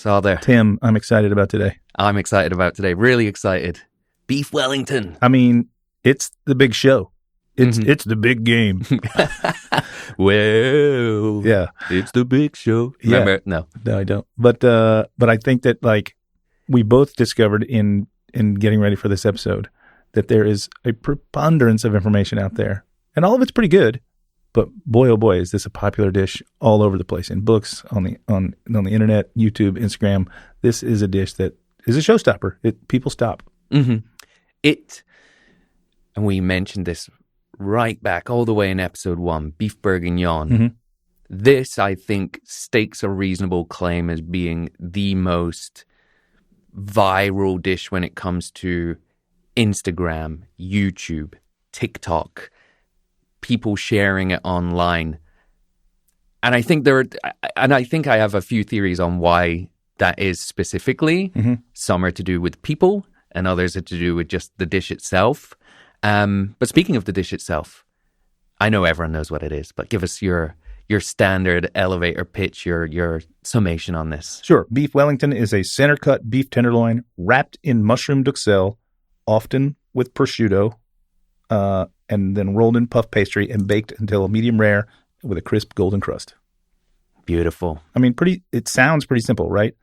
Sother. Tim, I'm excited about today. I'm excited about today. Really excited. Beef Wellington. I mean, it's the big show. It's the big game. Well, Yeah. it's the big show. Yeah. Remember? No. No, I don't. But I think that like we both discovered in getting ready for this episode that there is a preponderance of information out there, and all of it's pretty good. But boy, oh boy, is this a popular dish all over the place in books, on the internet, YouTube, Instagram. This is a dish that is a showstopper. People stop. Mm-hmm. And we mentioned this right back all the way in episode 1, beef bourguignon. Mm-hmm. This, I think, stakes a reasonable claim as being the most viral dish when it comes to Instagram, YouTube, TikTok, people sharing it online. And I think I have a few theories on why that is specifically. Mm-hmm. Some are to do with people and others are to do with just the dish itself. But speaking of the dish itself, I know everyone knows what it is, but give us your standard elevator pitch, your summation on this. Sure. Beef Wellington is a center-cut beef tenderloin wrapped in mushroom duxelles, often with prosciutto, and then rolled in puff pastry and baked until medium rare with a crisp golden crust. Beautiful. I mean, it sounds pretty simple, right?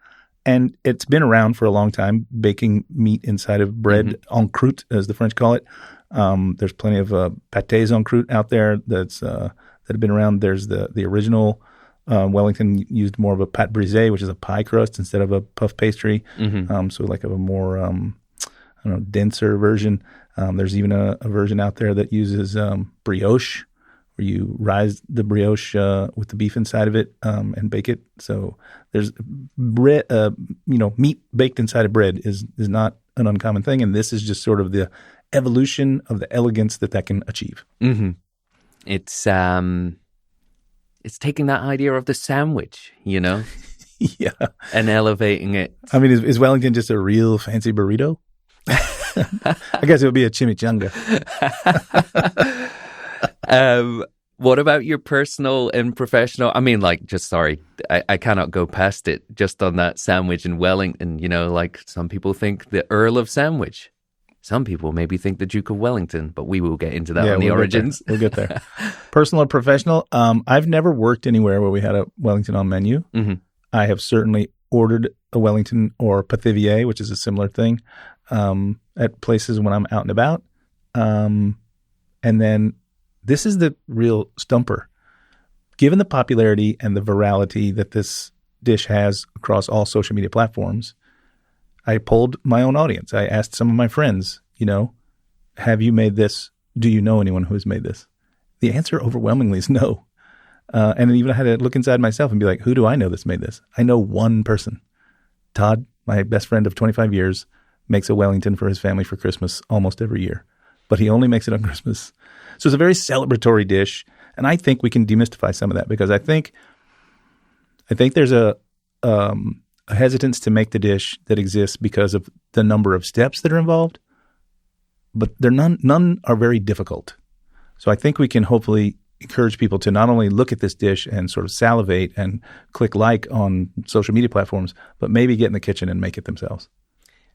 And it's been around for a long time, baking meat inside of bread, en croûte, as the French call it. There's plenty of pâtés en croûte out there that have been around. There's the original Wellington used more of a pâte brisée, which is a pie crust instead of a puff pastry. So like of a more denser version. There's even a version out there that uses brioche, where you rise the brioche with the beef inside of it and bake it. So there's bread, meat baked inside of bread is not an uncommon thing, and this is just sort of the evolution of the elegance that can achieve. Mm-hmm. It's taking that idea of the sandwich, Yeah, and elevating it. I mean, is Wellington just a real fancy burrito? I guess it would be a chimichanga. What about your personal and professional? I mean, I cannot go past it just on that sandwich in Wellington. Like some people think the Earl of Sandwich. Some people maybe think the Duke of Wellington, but we will get into that on the origins. We'll get there. Personal or professional? I've never worked anywhere where we had a Wellington on menu. Mm-hmm. I have certainly ordered a Wellington or Pithiviers, which is a similar thing, at places when I'm out and about. And then this is the real stumper. Given the popularity and the virality that this dish has across all social media platforms, I polled my own audience. I asked some of my friends, have you made this? Do you know anyone who has made this? The answer overwhelmingly is no. And even I had to look inside myself and be like, who do I know that's made this? I know one person. Todd, my best friend of 25 years, makes a Wellington for his family for Christmas almost every year. But he only makes it on Christmas. So it's a very celebratory dish. And I think we can demystify some of that because I think there's a hesitance to make the dish that exists because of the number of steps that are involved. But none are very difficult. So I think we can hopefully encourage people to not only look at this dish and sort of salivate and click like on social media platforms, but maybe get in the kitchen and make it themselves.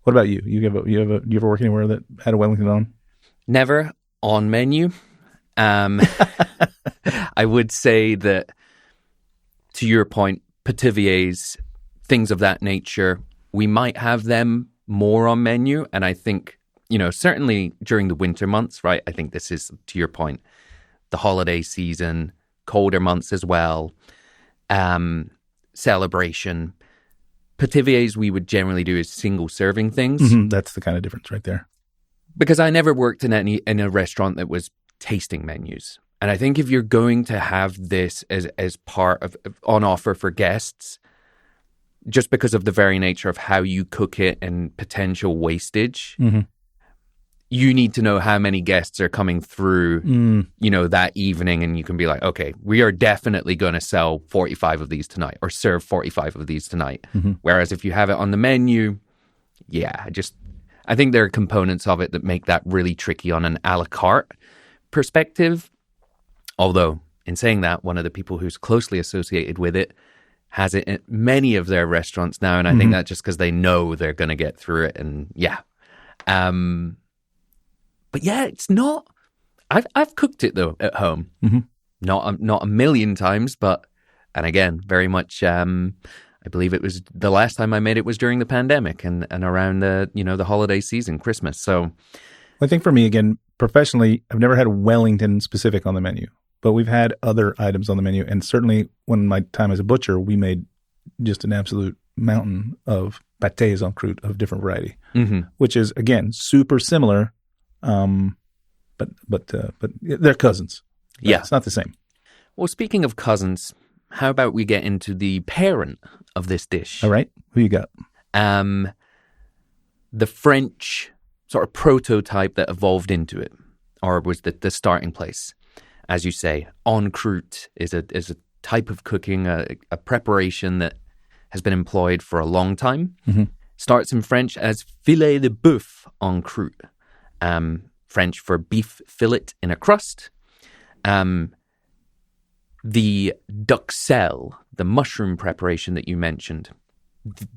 What about you? You ever work anywhere that had a Wellington on? Never on menu. I would say that, to your point, Pithiviers, things of that nature, we might have them more on menu. And I think, certainly during the winter months, right? I think this is, to your point, the holiday season, colder months as well, celebration. Pithiviers we would generally do as single serving things. Mm-hmm. That's the kind of difference right there. Because I never worked in a restaurant that was tasting menus. And I think if you're going to have this as part of on offer for guests, just because of the very nature of how you cook it and potential wastage, you need to know how many guests are coming through, that evening. And you can be like, okay, we are definitely going to sell 45 of these tonight or serve 45 of these tonight. Mm-hmm. Whereas if you have it on the menu, I think there are components of it that make that really tricky on an a la carte perspective. Although, in saying that, one of the people who's closely associated with it has it at many of their restaurants now, and I think that's just because they know they're going to get through it. And but yeah, it's not. I've cooked it though at home, not a million times, but and again, very much. I believe it was the last time I made it was during the pandemic and around the holiday season, Christmas. So I think for me, again, professionally, I've never had Wellington specific on the menu, but we've had other items on the menu. And certainly when my time as a butcher, we made just an absolute mountain of pâtés en croûte of different variety, which is, again, super similar, but they're cousins. Yeah. It's not the same. Well, speaking of cousins, how about we get into the parent of this dish? All right. Who you got? The French sort of prototype that evolved into it, or was the starting place. As you say, en croûte is a type of cooking, a preparation that has been employed for a long time. Starts in French as filet de bœuf en croûte, French for beef fillet in a crust. The duxelles, the mushroom preparation that you mentioned,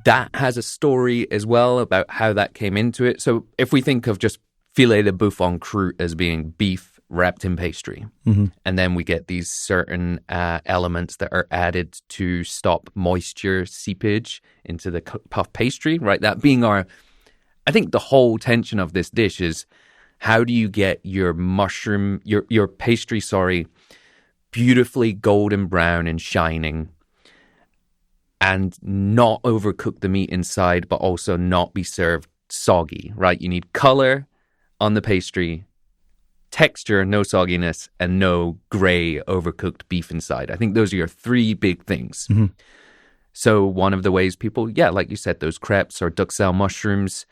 that has a story as well about how that came into it. So if we think of just filet de bœuf en croûte as being beef wrapped in pastry, and then we get these certain elements that are added to stop moisture seepage into the puff pastry, right? That being I think the whole tension of this dish is how do you get your mushroom, your pastry, beautifully golden brown and shining, and not overcook the meat inside, but also not be served soggy, right? You need color on the pastry, texture, no sogginess, and no gray overcooked beef inside. I think those are your three big things. So one of the ways people, like you said, those crepes or duxelles mushrooms,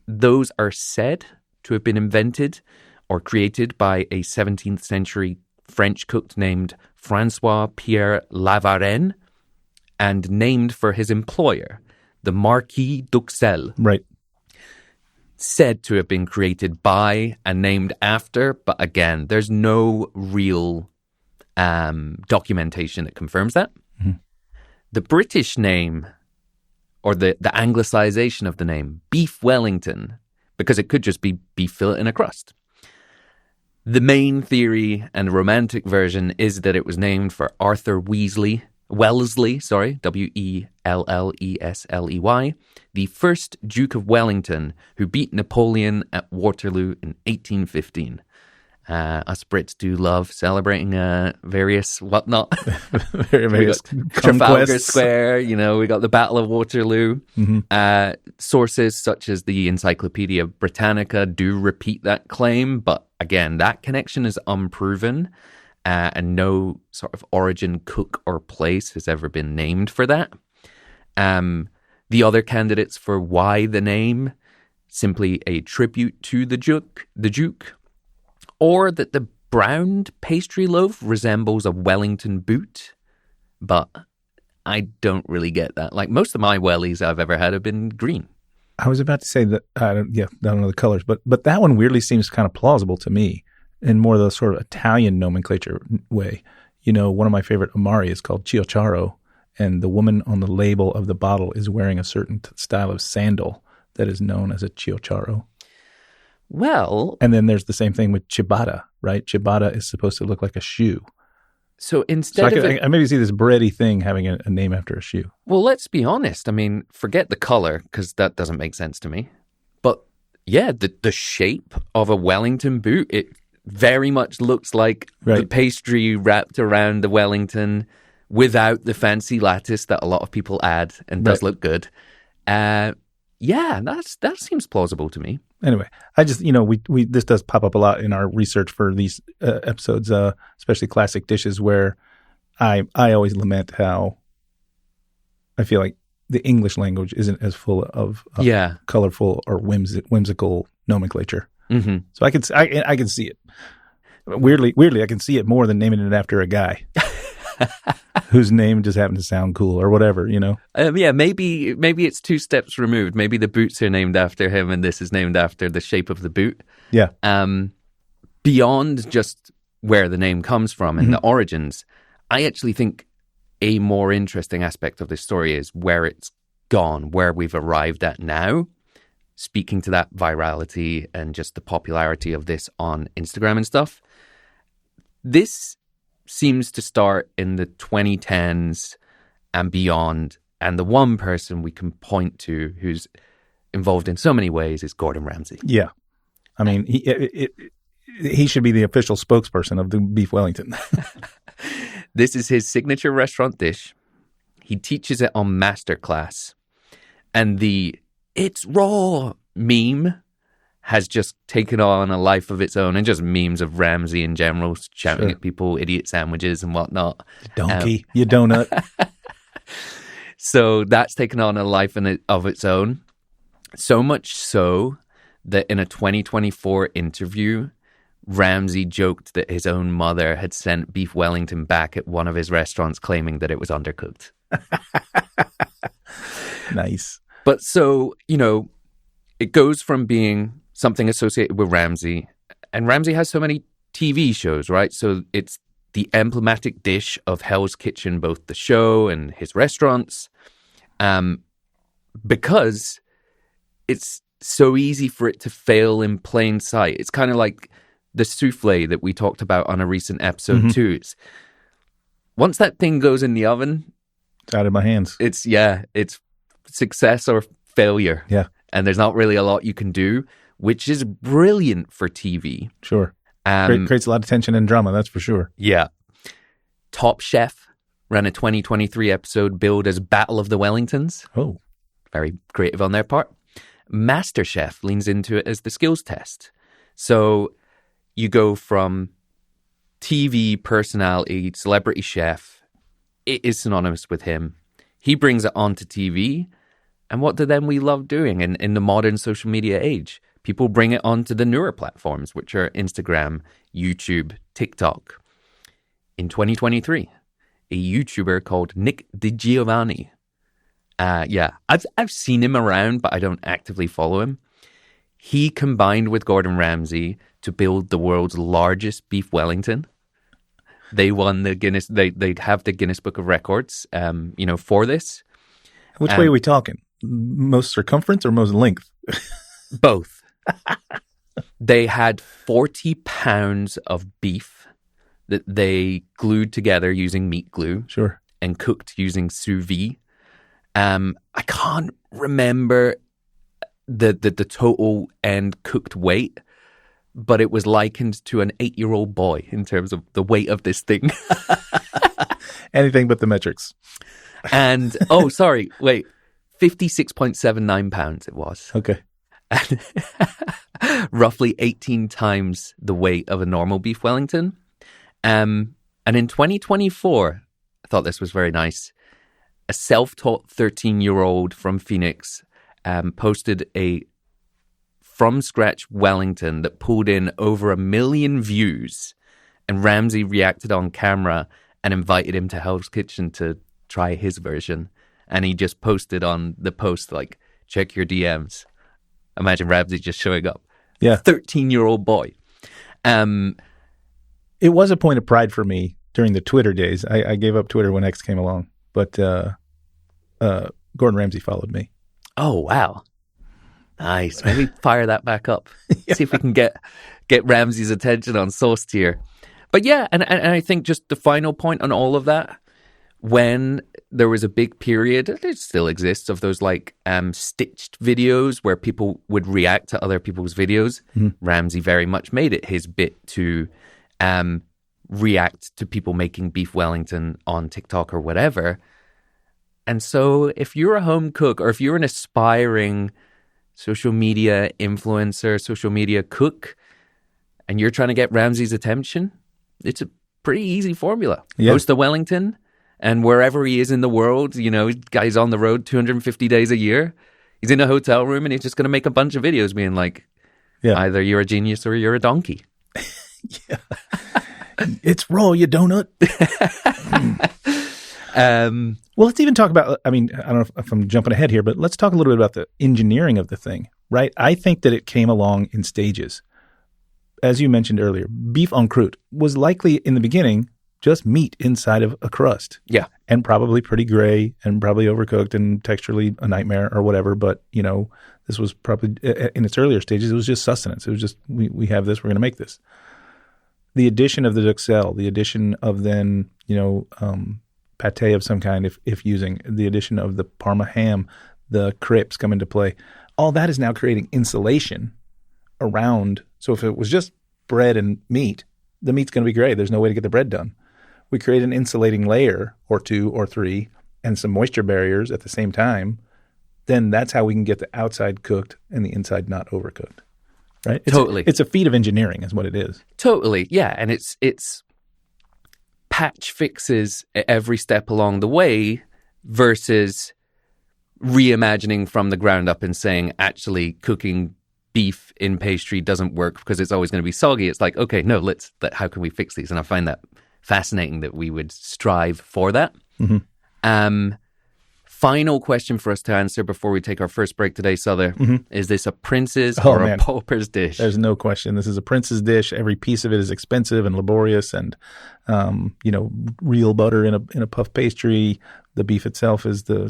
those are said to have been invented or created by a 17th century French cook named François-Pierre Lavarenne, and named for his employer, the Marquis d'Uxelles. Right. Said to have been created by and named after, but again, there's no real documentation that confirms that. The British name, or the anglicization of the name, Beef Wellington, because it could just be beef fillet in a crust. The main theory and romantic version is that it was named for Arthur Wellesley, Wellellesley, the first Duke of Wellington, who beat Napoleon at Waterloo in 1815. Us Brits do love celebrating various whatnot. various Trafalgar Square, we got the Battle of Waterloo. Sources such as the Encyclopedia Britannica do repeat that claim, but again, that connection is unproven, and no sort of origin cook or place has ever been named for that. The other candidates for why the name, simply a tribute to the Duke, or that the browned pastry loaf resembles a Wellington boot, but I don't really get that. Like most of my wellies I've ever had have been green. I was about to say that, I don't know the colors, but that one weirdly seems kind of plausible to me in more the sort of Italian nomenclature way. One of my favorite amari is called Ciocciaro, and the woman on the label of the bottle is wearing a certain style of sandal that is known as a Ciocciaro. Well... And then there's the same thing with ciabatta, right? Ciabatta is supposed to look like a shoe. So instead I maybe see this bready thing having a name after a shoe. Well, let's be honest. I mean, forget the color, because that doesn't make sense to me. But yeah, the shape of a Wellington boot, it very much looks like the pastry wrapped around the Wellington without the fancy lattice that a lot of people add and does look good. That seems plausible to me. Anyway, I just, we this does pop up a lot in our research for these episodes, especially classic dishes, where I always lament how I feel like the English language isn't as full of colorful or whimsical nomenclature. So I can see it. Weirdly, I can see it more than naming it after a guy whose name just happened to sound cool or whatever, Maybe it's two steps removed. Maybe the boots are named after him and this is named after the shape of the boot. Yeah. Beyond just where the name comes from and the origins, I actually think a more interesting aspect of this story is where it's gone, where we've arrived at now, speaking to that virality and just the popularity of this on Instagram and stuff. This seems to start in the 2010s and beyond. And the one person we can point to who's involved in so many ways is Gordon Ramsay. Yeah. I mean, he should be the official spokesperson of the beef Wellington. This is his signature restaurant dish. He teaches it on Masterclass. And the "it's raw" meme has just taken on a life of its own, and just memes of Ramsay in general, shouting at people, idiot sandwiches and whatnot. Donkey, you donut. So that's taken on a life of its own. So much so that in a 2024 interview, Ramsay joked that his own mother had sent beef Wellington back at one of his restaurants claiming that it was undercooked. Nice. But so, it goes from being something associated with Ramsay, and Ramsay has so many TV shows, right? So it's the emblematic dish of Hell's Kitchen, both the show and his restaurants, because it's so easy for it to fail in plain sight. It's kind of like the souffle that we talked about on a recent episode too. Once that thing goes in the oven, it's out of my hands. It's success or failure. Yeah. And there's not really a lot you can do, which is brilliant for TV. Sure. Creates a lot of tension and drama, that's for sure. Yeah. Top Chef ran a 2023 episode billed as Battle of the Wellingtons. Oh. Very creative on their part. MasterChef leans into it as the skills test. So you go from TV personality, celebrity chef. It is synonymous with him. He brings it onto TV. And what do then we love doing in the modern social media age? People bring it onto the newer platforms, which are Instagram, YouTube, TikTok. In 2023, a YouTuber called Nick DiGiovanni. I've seen him around, but I don't actively follow him. He combined with Gordon Ramsay to build the world's largest beef Wellington. They won the Guinness. They'd have the Guinness Book of Records, for this. Which way are we talking? Most circumference or most length? Both. They had 40 pounds of beef that they glued together using meat glue. Sure. And cooked using sous vide. I can't remember the total end cooked weight, but it was likened to an 8-year-old boy in terms of the weight of this thing. Anything but the metrics. And, 56.79 pounds it was. Okay. Roughly 18 times the weight of a normal beef Wellington. And in 2024, I thought this was very nice. A self-taught 13-year-old from Phoenix posted a from-scratch Wellington that pulled in over 1 million views, and Ramsay reacted on camera and invited him to Hell's Kitchen to try his version. And he just posted on the post, like, check your DMs. Imagine Ramsay just showing up. Yeah. 13-year-old boy. It was a point of pride for me during the Twitter days. I gave up Twitter when X came along, but Gordon Ramsay followed me. Oh, wow. Nice. Maybe fire that back up. Yeah. See if we can get Ramsay's attention on Sauce Tier. But yeah, and I think just the final point on all of that, when there was a big period, it still exists, of those like stitched videos where people would react to other people's videos. Mm-hmm. Ramsay very much made it his bit to react to people making beef Wellington on TikTok or whatever. And so if you're a home cook, or if you're an aspiring social media influencer, social media cook, and you're trying to get Ramsay's attention, it's a pretty easy formula. Yeah. Post a Wellington, and wherever he is in the world, guy's on the road 250 days a year. He's in a hotel room, and he's just going to make a bunch of videos being like, either you're a genius or you're a donkey. Yeah. It's raw, you donut. Well, let's even talk about, I don't know if I'm jumping ahead here, but let's talk a little bit about the engineering of the thing, right? I think that it came along in stages. As you mentioned earlier, beef en croûte was likely in the beginning just meat inside of a crust. Yeah. And probably pretty gray and probably overcooked and texturally a nightmare or whatever. But, this was probably in its earlier stages, it was just sustenance. It was just, we have this, we're going to make this. The addition of the duxelles, the addition of then, pate of some kind, if using the addition of the Parma ham, the crepes come into play. All that is now creating insulation around. So if it was just bread and meat, the meat's going to be gray. There's no way to get the bread done. We create an insulating layer or 2 or 3 and some moisture barriers at the same time. Then that's how we can get the outside cooked and the inside not overcooked. Right? Totally. It's a feat of engineering is what it is. Totally. Yeah. And it's patch fixes at every step along the way versus reimagining from the ground up and saying, actually, cooking beef in pastry doesn't work because it's always going to be soggy. It's like, okay, no, how can we fix these? And I find that fascinating that we would strive for that. Mm-hmm. Final question for us to answer before we take our first break today, Sother. Mm-hmm. Is this a prince's or a pauper's dish? There's no question. This is a prince's dish. Every piece of it is expensive and laborious and, real butter in a puff pastry. The beef itself is the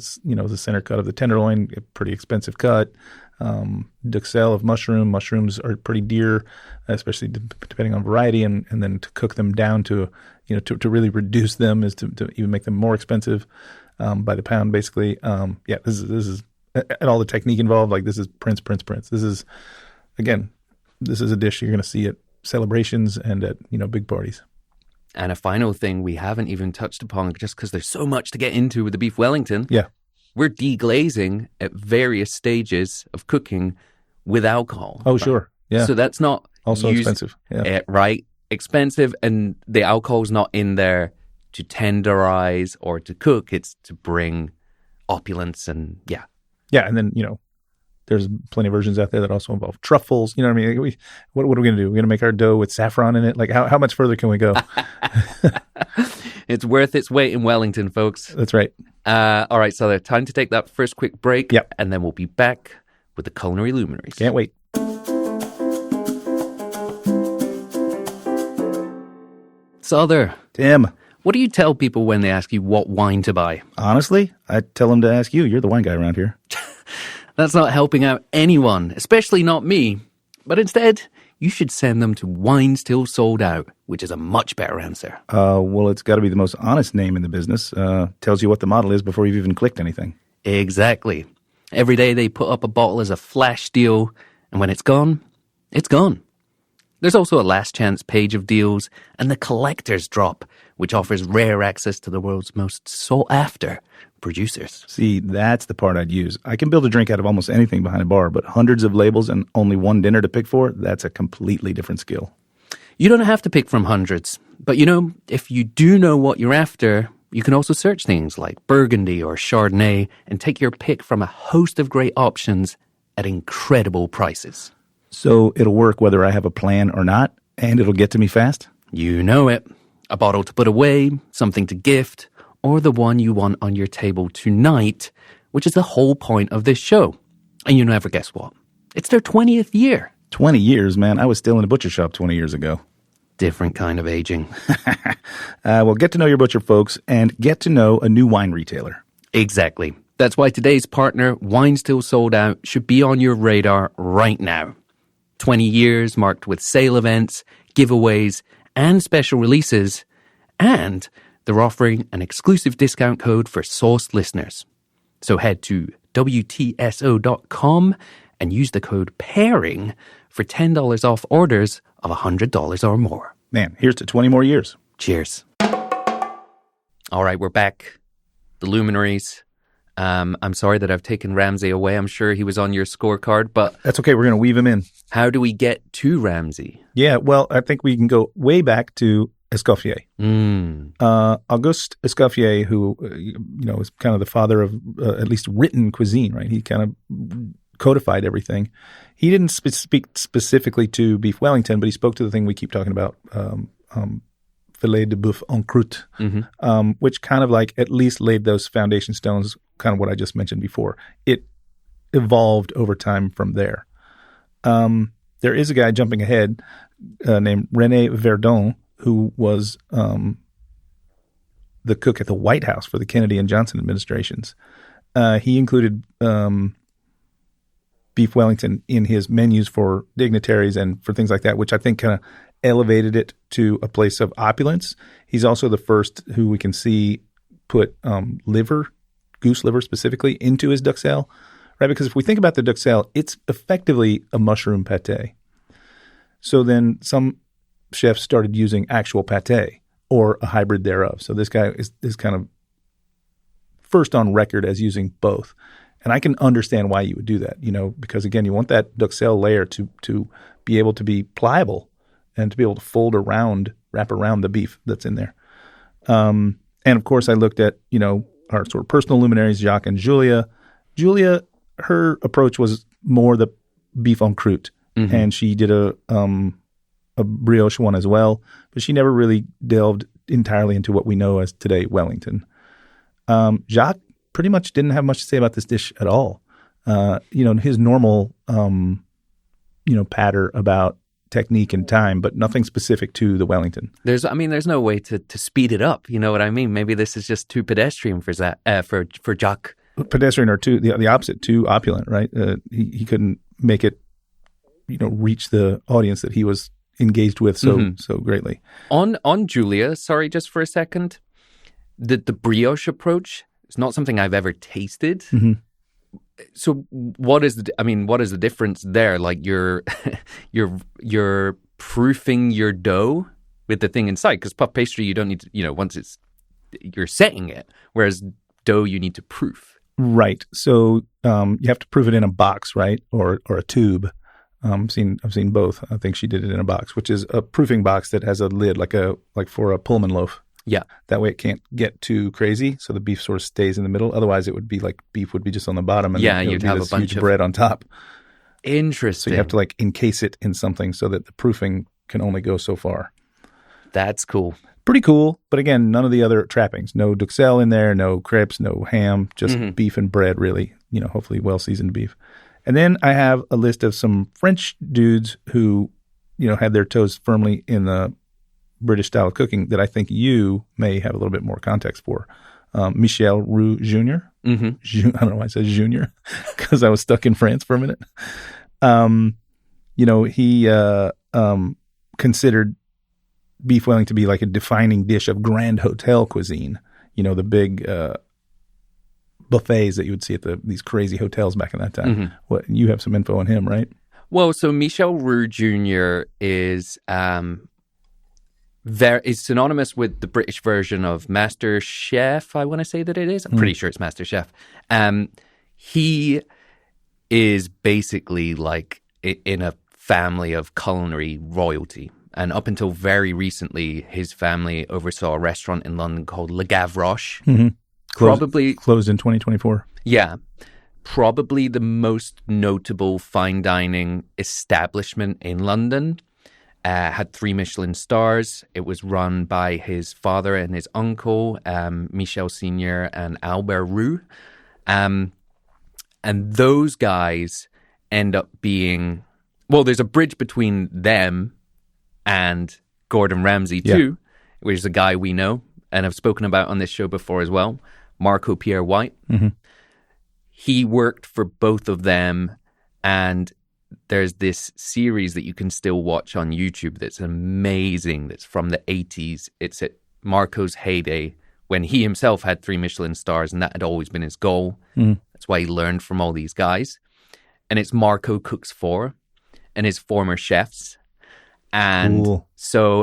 center cut of the tenderloin, a pretty expensive cut. Duxelle of mushroom. Mushrooms are pretty dear, especially depending on variety. And then to cook them down to really reduce them is to even make them more expensive. By the pound, basically. This is and all the technique involved. Like this is Prince. This is a dish you're going to see at celebrations and at big parties. And a final thing we haven't even touched upon, just because there's so much to get into with the beef Wellington. Yeah, we're deglazing at various stages of cooking with alcohol. Oh, sure. Yeah. So that's not also expensive. Yeah. Right, expensive, and the alcohol's not in there to tenderize or to cook. It's to bring opulence and yeah. And then, there's plenty of versions out there that also involve truffles. You know what I mean? What are we going to do? We're going to make our dough with saffron in it? Like how much further can we go? It's worth its weight in Wellington, folks. That's right. All right, so time to take that first quick break. Yep. And then we'll be back with the culinary luminaries. Can't wait. Sother. Tim. What do you tell people when they ask you what wine to buy? Honestly, I tell them to ask you. You're the wine guy around here. That's not helping out anyone, especially not me. But instead, you should send them to Wines Till Sold Out, which is a much better answer. Well, it's got to be the most honest name in the business. Tells you what the model is before you've even clicked anything. Exactly. Every day they put up a bottle as a flash deal, and when it's gone, it's gone. There's also a last chance page of deals and the collector's drop, which offers rare access to the world's most sought after producers. See, that's the part I'd use. I can build a drink out of almost anything behind a bar, but hundreds of labels and only one dinner to pick for, that's a completely different skill. You don't have to pick from hundreds, but if you do know what you're after, you can also search things like Burgundy or Chardonnay and take your pick from a host of great options at incredible prices. So it'll work whether I have a plan or not, and it'll get to me fast? You know it. A bottle to put away, something to gift, or the one you want on your table tonight, which is the whole point of this show. And you never guess what? It's their 20th year. 20 years, man. I was still in a butcher shop 20 years ago. Different kind of aging. Well, get to know your butcher folks and get to know a new wine retailer. Exactly. That's why today's partner, Wines Till Sold Out, should be on your radar right now. 20 years marked with sale events, giveaways, and special releases. And they're offering an exclusive discount code for Sourced listeners. So head to WTSO.com and use the code PAIRING for $10 off orders of $100 or more. Man, here's to 20 more years. Cheers. All right, we're back. The luminaries. I'm sorry that I've taken Ramsay away. I'm sure he was on your scorecard, but... That's okay. We're going to weave him in. How do we get to Ramsay? Yeah, well, I think we can go way back to Escoffier. Auguste Escoffier, who, is kind of the father of at least written cuisine, right? He kind of codified everything. He didn't speak specifically to beef Wellington, but he spoke to the thing we keep talking about, filet de boeuf en croûte, which kind of like at least laid those foundation stones, kind of what I just mentioned before. It evolved over time from there. There is a guy jumping ahead named René Verdon, who was the cook at the White House for the Kennedy and Johnson administrations. He included beef Wellington in his menus for dignitaries and for things like that, which I think kind of elevated it to a place of opulence. He's also the first who we can see put goose liver specifically, into his duxelle, right? Because if we think about the duxelle, it's effectively a mushroom pate. So then some chefs started using actual pate or a hybrid thereof. So this guy is kind of first on record as using both. And I can understand why you would do that, because again, you want that duxelle layer to be able to be pliable and to be able to wrap around the beef that's in there. And of course, I looked at, our sort of personal luminaries, Jacques and Julia. Julia, her approach was more the beef en croûte, and she did a brioche one as well, but she never really delved entirely into what we know as today Wellington. Jacques pretty much didn't have much to say about this dish at all. His normal, patter about technique and time, but nothing specific to the Wellington. There's no way to speed it up. You know what I mean? Maybe this is just too pedestrian for Jacques. Pedestrian or the opposite, too opulent, right? He couldn't make it, reach the audience that he was engaged with so greatly. On Julia, sorry, just for a second, the brioche approach is not something I've ever tasted. Mm-hmm. So what is the difference there? Like you're proofing your dough with the thing inside, because puff pastry you don't need to, once you're setting it, whereas dough you need to proof. Right. So you have to proof it in a box, right, or a tube. I've seen both. I think she did it in a box, which is a proofing box that has a lid like for a Pullman loaf. Yeah. That way it can't get too crazy, so the beef sort of stays in the middle. Otherwise, it would be like beef would be just on the bottom, and you'd have a bunch of bread on top. Interesting. So you have to encase it in something so that the proofing can only go so far. That's cool. Pretty cool, but again, none of the other trappings. No duxelle in there, no crepes, no ham, just beef and bread, really. Hopefully well-seasoned beef. And then I have a list of some French dudes who, had their toes firmly in the British style of cooking that I think you may have a little bit more context for. Michel Roux Jr. I don't know why I said Junior, because I was stuck in France for a minute. He considered beef Wellington to be like a defining dish of grand hotel cuisine. The big buffets that you would see at these crazy hotels back in that time. What, you have some info on him, right? Well, so Michel Roux Jr. is synonymous with the British version of Master Chef, I want to say that it is. I'm pretty sure it's Master Chef. He is basically like in a family of culinary royalty. And up until very recently, his family oversaw a restaurant in London called Le Gavroche. Closed in 2024. Yeah. Probably the most notable fine dining establishment in London. Had 3 Michelin stars. It was run by his father and his uncle, Michel Senior and Albert Roux. And those guys end up being... Well, there's a bridge between them and Gordon Ramsay, too, which is a guy we know and have spoken about on this show before as well, Marco Pierre White. He worked for both of them, and there's this series that you can still watch on YouTube that's amazing, that's from the 80s. It's at Marco's heyday when he himself had 3 Michelin stars, and that had always been his goal. That's why he learned from all these guys. And it's Marco Cooks For and his former chefs. And cool.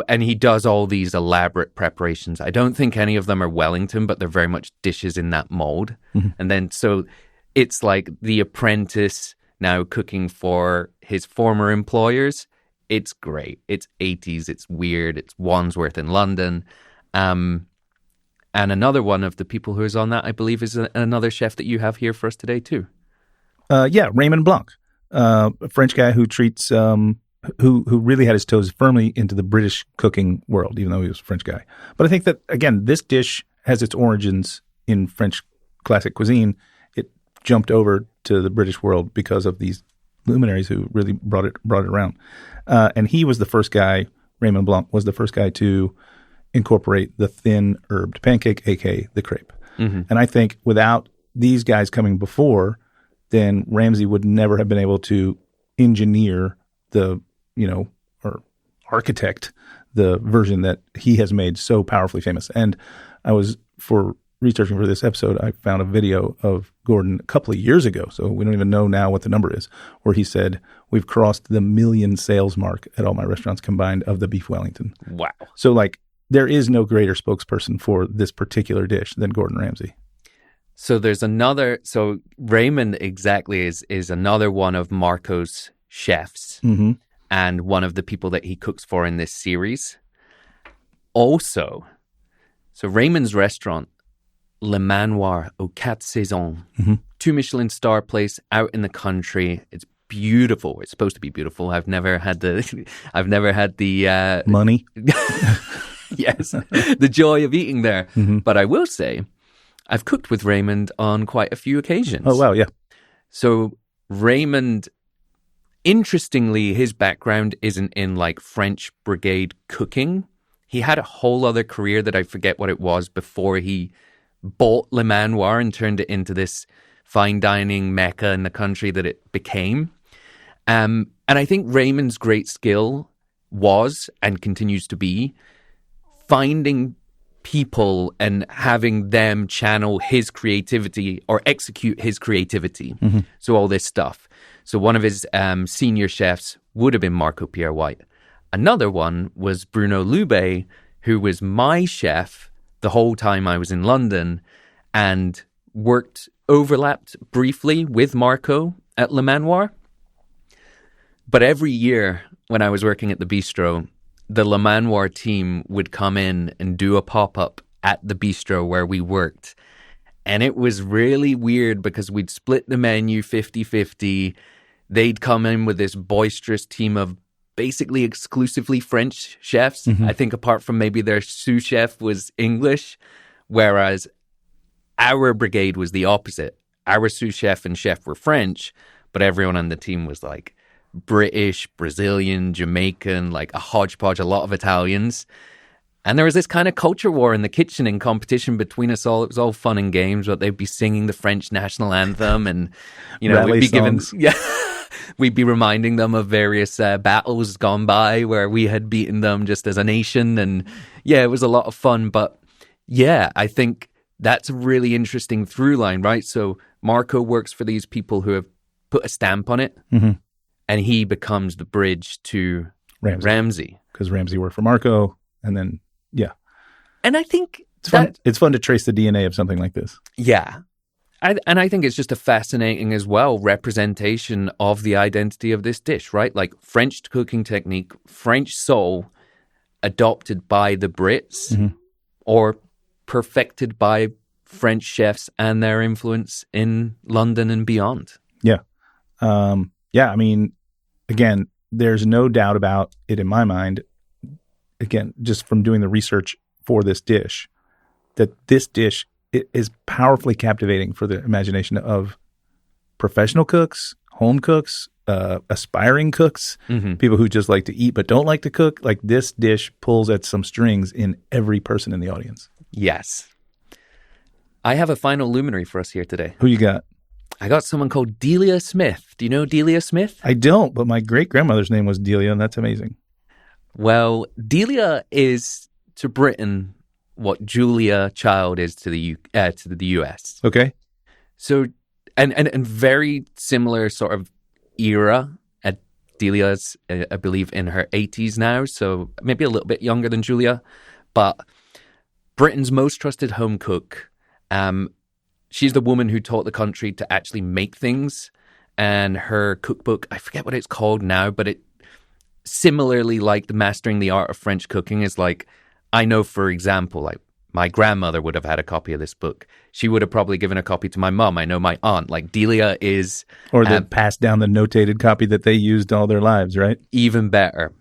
and he does all these elaborate preparations. I don't think any of them are Wellington, but they're very much dishes in that mold. And then so it's like The Apprentice now cooking for his former employers. It's great. It's 80s. It's weird. It's Wandsworth in London. And another one of the people who is on that, I believe, is another chef that you have here for us today, too. Raymond Blanc, a French guy who treats, who really had his toes firmly into the British cooking world, even though he was a French guy. But I think that, again, this dish has its origins in French classic cuisine. It jumped over to the British world because of these luminaries who really brought it around. And he was the first guy, Raymond Blanc was the first guy to incorporate the thin herbed pancake, aka the crepe. Mm-hmm. And I think without these guys coming before, then Ramsay would never have been able to engineer the, or architect the version that he has made so powerfully famous. And for researching for this episode, I found a video of Gordon a couple of years ago, so we don't even know now what the number is, where he said, we've crossed the 1 million sales mark at all my restaurants combined of the beef Wellington. Wow. So there is no greater spokesperson for this particular dish than Gordon Ramsay. So Raymond exactly is another one of Marco's chefs, Mm-hmm. and one of the people that he cooks for in this series. Also, so Raymond's restaurant, Le Manoir aux Quatre Saisons, 2 Michelin star place out in the country. It's beautiful. It's supposed to be beautiful. I've never had the Money. Yes, the joy of eating there. Mm-hmm. But I will say, I've cooked with Raymond on quite a few occasions. Oh, wow, yeah. So Raymond, interestingly, his background isn't in French brigade cooking. He had a whole other career that I forget what it was before he bought Le Manoir and turned it into this fine dining mecca in the country that it became. And I think Raymond's great skill was and continues to be finding people and having them channel his creativity or execute his creativity. Mm-hmm. So all this stuff. So one of his senior chefs would have been Marco Pierre White. Another one was Bruno Lubé, who was my chef the whole time I was in London and overlapped briefly with Marco at Le Manoir. But every year when I was working at the bistro, the Le Manoir team would come in and do a pop-up at the bistro where we worked. And it was really weird because we'd split the menu 50-50. They'd come in with this boisterous team of basically exclusively French chefs. Mm-hmm. I think apart from maybe their sous chef was English, whereas our brigade was the opposite. Our sous chef and chef were French, but everyone on the team was British, Brazilian, Jamaican, a hodgepodge, a lot of Italians. And there was this kind of culture war in the kitchen and competition between us all. It was all fun and games, but they'd be singing the French national anthem and, we'd be songs. We'd be reminding them of various battles gone by where we had beaten them just as a nation. And yeah, it was a lot of fun. But yeah, I think that's a really interesting through line, right? So Marco works for these people who have put a stamp on it. Mm-hmm. And he becomes the bridge to Ramsay. Because Ramsay worked for Marco, and then, yeah. And I think it's fun to trace the DNA of something like this. Yeah. And I think it's just a fascinating as well representation of the identity of this dish, right? French cooking technique, French soul adopted by the Brits mm-hmm. or perfected by French chefs and their influence in London and beyond. Yeah. Yeah, I mean, again, there's no doubt about it in my mind, again, just from doing the research for this dish, that this dish is powerfully captivating for the imagination of professional cooks, home cooks, aspiring cooks, mm-hmm. people who just like to eat but don't like to cook. This dish pulls at some strings in every person in the audience. Yes. I have a final luminary for us here today. Who you got? I got someone called Delia Smith. Do you know Delia Smith? I don't, but my great-grandmother's name was Delia, and that's amazing. Well, Delia is to Britain what Julia Child is to the US. Okay. So, and very similar sort of era. Delia's, I believe, in her 80s now, so maybe a little bit younger than Julia, but Britain's most trusted home cook. She's the woman who taught the country to actually make things, and her cookbook, I forget what it's called now, but it similarly the Mastering the Art of French Cooking is I know, for example, my grandmother would have had a copy of this book. She would have probably given a copy to my mom. I know my aunt, Delia is... Or they passed down the notated copy that they used all their lives, right? Even better.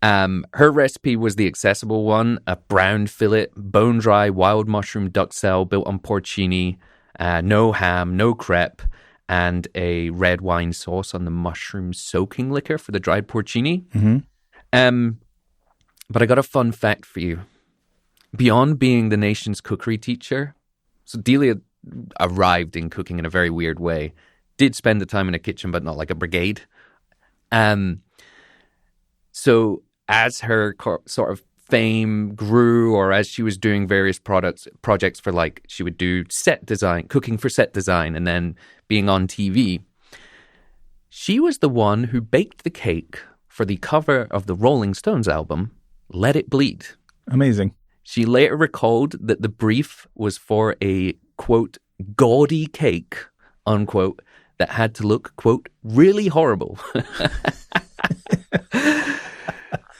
Her recipe was the accessible one, a brown fillet, bone-dry wild mushroom duxelle built on porcini, no ham, no crepe, and a red wine sauce on the mushroom soaking liquor for the dried porcini. Mm-hmm. But I got a fun fact for you. beyond being the nation's cookery teacher, so Delia arrived in cooking in a very weird way, did spend the time in a kitchen, but not like a brigade. So as her sort of fame grew, or as she was doing various projects for, like, she would do set design, cooking for set design, and then being on TV, she was the one who baked the cake for the cover of the Rolling Stones album, Let It Bleed. Amazing. She later recalled that the brief was for a, quote, gaudy cake, unquote, that had to look, quote, really horrible.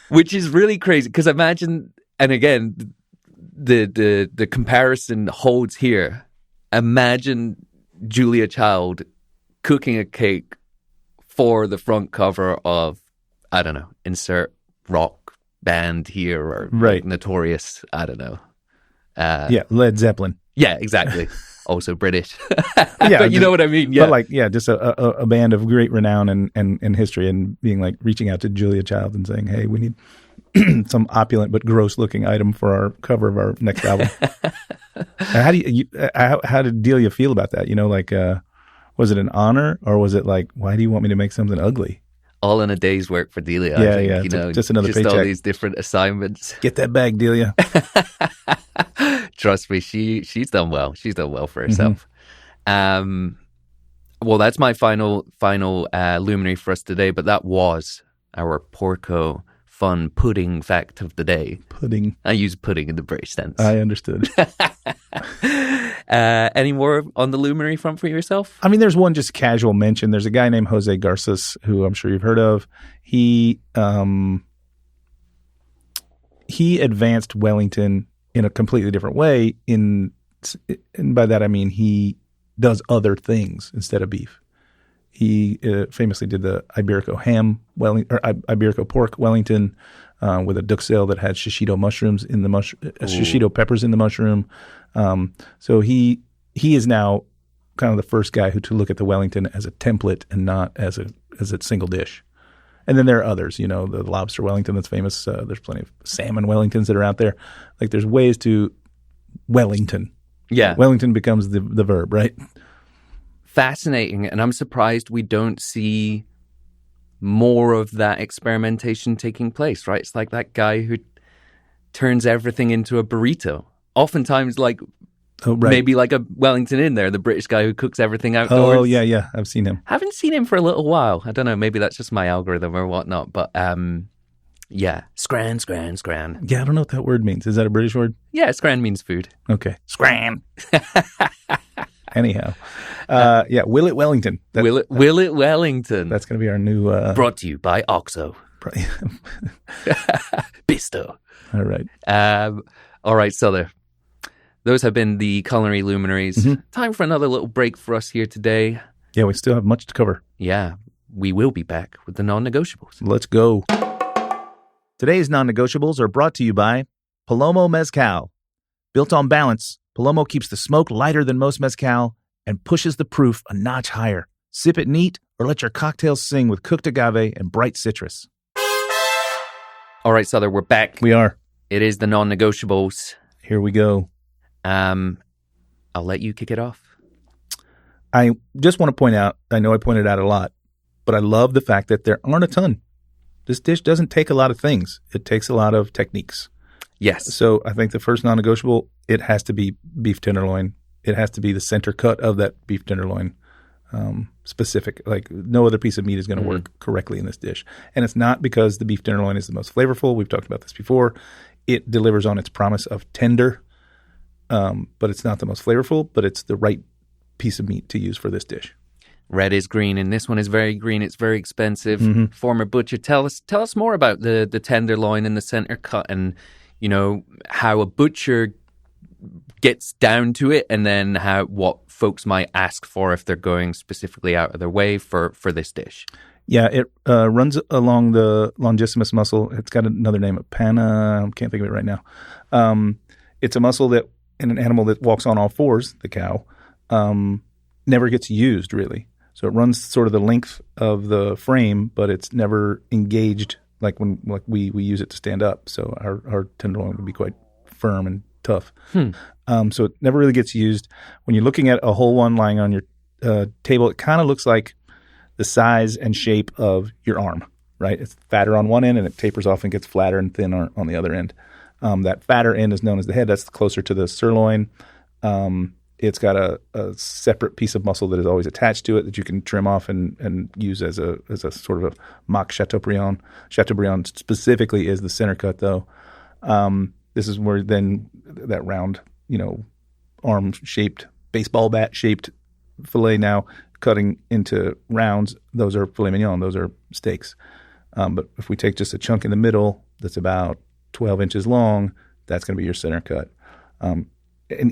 Which is really crazy, because imagine, and again, the comparison holds here. Imagine Julia Child cooking a cake for the front cover of, I don't know, insert rock band here, or right. Like Notorious, I don't know. Led Zeppelin. Yeah, exactly. Also British. Yeah, but you know what I mean? Yeah. But like, yeah, just a band of great renown and history, and being like reaching out to Julia Child and saying, hey, we need some opulent but gross looking item for our cover of our next album. How did Delia feel about that? You know, like, was it an honor, or was it like, why do you want me to make something ugly? All in a day's work for Delia. Yeah, I think, yeah. You know, just another paycheck. All these different assignments. Get that bag, Delia. Trust me, she's done well. She's done well for herself. Mm-hmm. Well, that's my final luminary for us today. But that was our Porco fun pudding fact of the day. Pudding. I use pudding in the British sense. I understood. Any more on the luminary front for yourself? I mean, there's one just casual mention. There's a guy named Jose Garces, who I'm sure you've heard of. He advanced Wellington in a completely different way. And by that I mean he does other things instead of beef. He famously did the Iberico Iberico pork Wellington with a duxelle that had shishito mushrooms in the shishito peppers in the mushroom. So he is now kind of the first guy to look at the Wellington as a template and not as a single dish. And then there are others, you know, the lobster Wellington that's famous. There's plenty of salmon Wellingtons that are out there. Like, there's ways to Wellington. Yeah. Wellington becomes the verb, right? Fascinating. And I'm surprised we don't see more of that experimentation taking place, right? It's like that guy who turns everything into a burrito. Oftentimes, like, maybe like a Wellington in there, the British guy who cooks everything outdoors. Oh, yeah. I've seen him. Haven't seen him for a little while. I don't know. Maybe that's just my algorithm or whatnot. But yeah. Scran. Yeah, I don't know what that word means. Is that a British word? Yeah, scran means food. Okay. Scran. Anyhow. Will It Wellington. Will it Wellington. That's going to be our new... Brought to you by OXO. Bisto. All right. All right, Sother. Those have been the culinary luminaries. Mm-hmm. Time for another little break for us here today. Yeah, we still have much to cover. Yeah, we will be back with the non-negotiables. Let's go. Today's non-negotiables are brought to you by Palomo Mezcal. Built on balance, Palomo keeps the smoke lighter than most mezcal and pushes the proof a notch higher. Sip it neat or let your cocktails sing with cooked agave and bright citrus. All right, Sother, we're back. We are. It is the non-negotiables. Here we go. I'll let you kick it off. I just want to point out, I know I pointed out a lot, but I love the fact that there aren't a ton. This dish doesn't take a lot of things. It takes a lot of techniques. Yes. So I think the first non-negotiable, it has to be beef tenderloin. It has to be the center cut of that beef tenderloin, specific. Like, no other piece of meat is going to work correctly in this dish. And it's not because the beef tenderloin is the most flavorful. We've talked about this before. It delivers on its promise of tender, but it's not the most flavorful, but it's the right piece of meat to use for this dish. Red is green, and this one is very green. It's very expensive. Mm-hmm. Former butcher, tell us more about the tenderloin and the center cut, and you know how a butcher gets down to it, and then what folks might ask for if they're going specifically out of their way for this dish. Yeah, it runs along the longissimus muscle. It's got another name, panna. I can't think of it right now. It's a muscle that in an animal that walks on all fours, the cow, never gets used really. So it runs sort of the length of the frame, but it's never engaged like we use it to stand up. So our tenderloin would be quite firm and tough. So it never really gets used. When you're looking at a whole one lying on your table, it kind of looks like the size and shape of your arm, right? It's fatter on one end and it tapers off and gets flatter and thin on the other end. That fatter end is known as the head. That's closer to the sirloin. It's got a separate piece of muscle that is always attached to it that you can trim off and use as a sort of a mock Chateaubriand. Chateaubriand specifically is the center cut, though. This is where then that round, arm-shaped, baseball bat-shaped fillet now cutting into rounds. Those are filet mignon. Those are steaks. But if we take just a chunk in the middle that's about 12 inches long, that's going to be your center cut. And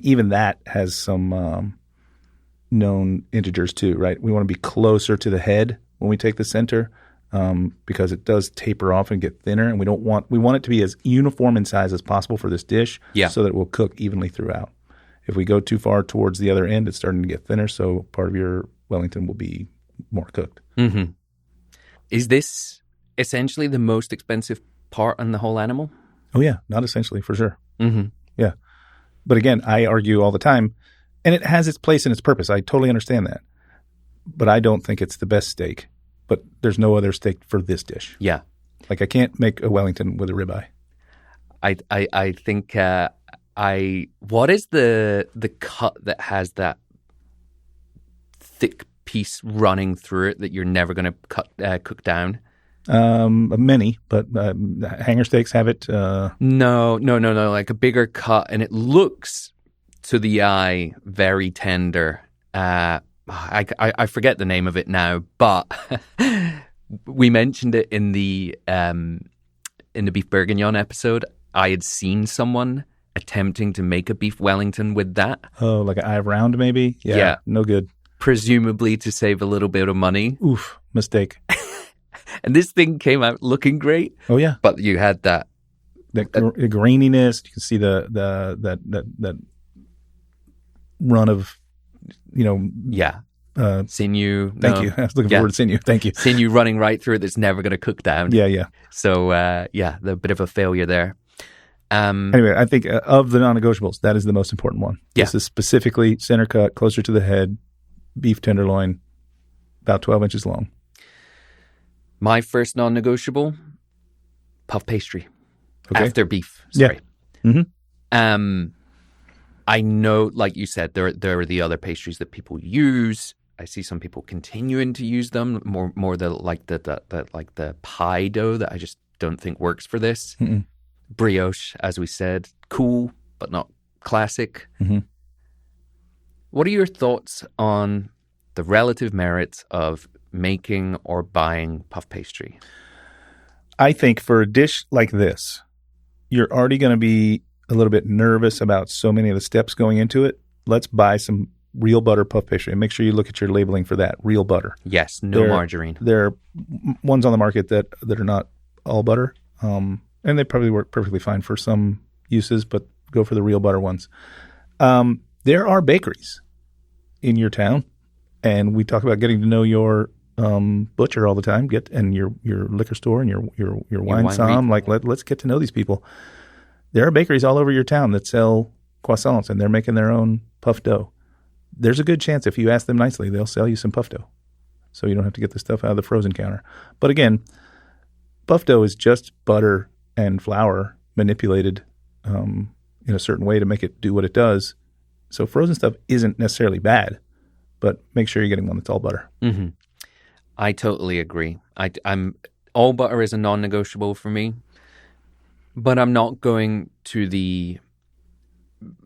even that has some known integers too, right? We want to be closer to the head when we take the center because it does taper off and get thinner, and we want it to be as uniform in size as possible for this dish so that it will cook evenly throughout. If we go too far towards the other end, it's starting to get thinner, so part of your Wellington will be more cooked. Mm-hmm. Is this essentially the most expensive part on the whole animal? Oh, yeah. Not essentially, for sure. Mm-hmm. Yeah. But again, I argue all the time, and it has its place and its purpose. I totally understand that. But I don't think it's the best steak. But there's no other steak for this dish. Yeah. Like I can't make a Wellington with a ribeye. I think what is the cut that has that thick piece running through it that you're never going to cook down? Many, but hanger steaks have it. No. Like a bigger cut, and it looks to the eye very tender. I forget the name of it now, but we mentioned it in the beef bourguignon episode. I had seen someone attempting to make a beef Wellington with that. Oh, like an eye round maybe? Yeah. No good. Presumably to save a little bit of money. Oof, mistake. And this thing came out looking great. Oh yeah, but you had that graininess. You can see that run of, sinew. Thank you. I was looking for the word sinew. Thank you. Sinew running right through it that's never going to cook down. Yeah. So the bit of a failure there. Anyway, I think of the non-negotiables, that is the most important one. Yeah. This is specifically center cut, closer to the head, beef tenderloin, about 12 inches long. My first non-negotiable, puff pastry. Okay. After beef, sorry. Yeah. Mm-hmm. I know, like you said, there are the other pastries that people use. I see some people continuing to use them more the pie dough that I just don't think works for this. Mm-mm. Brioche, as we said, cool but not classic. Mm-hmm. What are your thoughts on the relative merits of making or buying puff pastry? I think for a dish like this, you're already going to be a little bit nervous about so many of the steps going into it. Let's buy some real butter puff pastry and make sure you look at your labeling for that. Real butter. Yes, no margarine. There are ones on the market that are not all butter, and they probably work perfectly fine for some uses, but go for the real butter ones. There are bakeries in your town, and we talk about getting to know your butcher all the time. And your liquor store and your wine som. Like let's get to know these people. There are bakeries all over your town that sell croissants, and they're making their own puff dough. There's a good chance if you ask them nicely, they'll sell you some puff dough, so you don't have to get the stuff out of the frozen counter. But again, puff dough is just butter and flour manipulated in a certain way to make it do what it does. So frozen stuff isn't necessarily bad, but make sure you're getting one that's all butter. Mm-hmm. I totally agree. I'm all butter is a non-negotiable for me, but I'm not going to the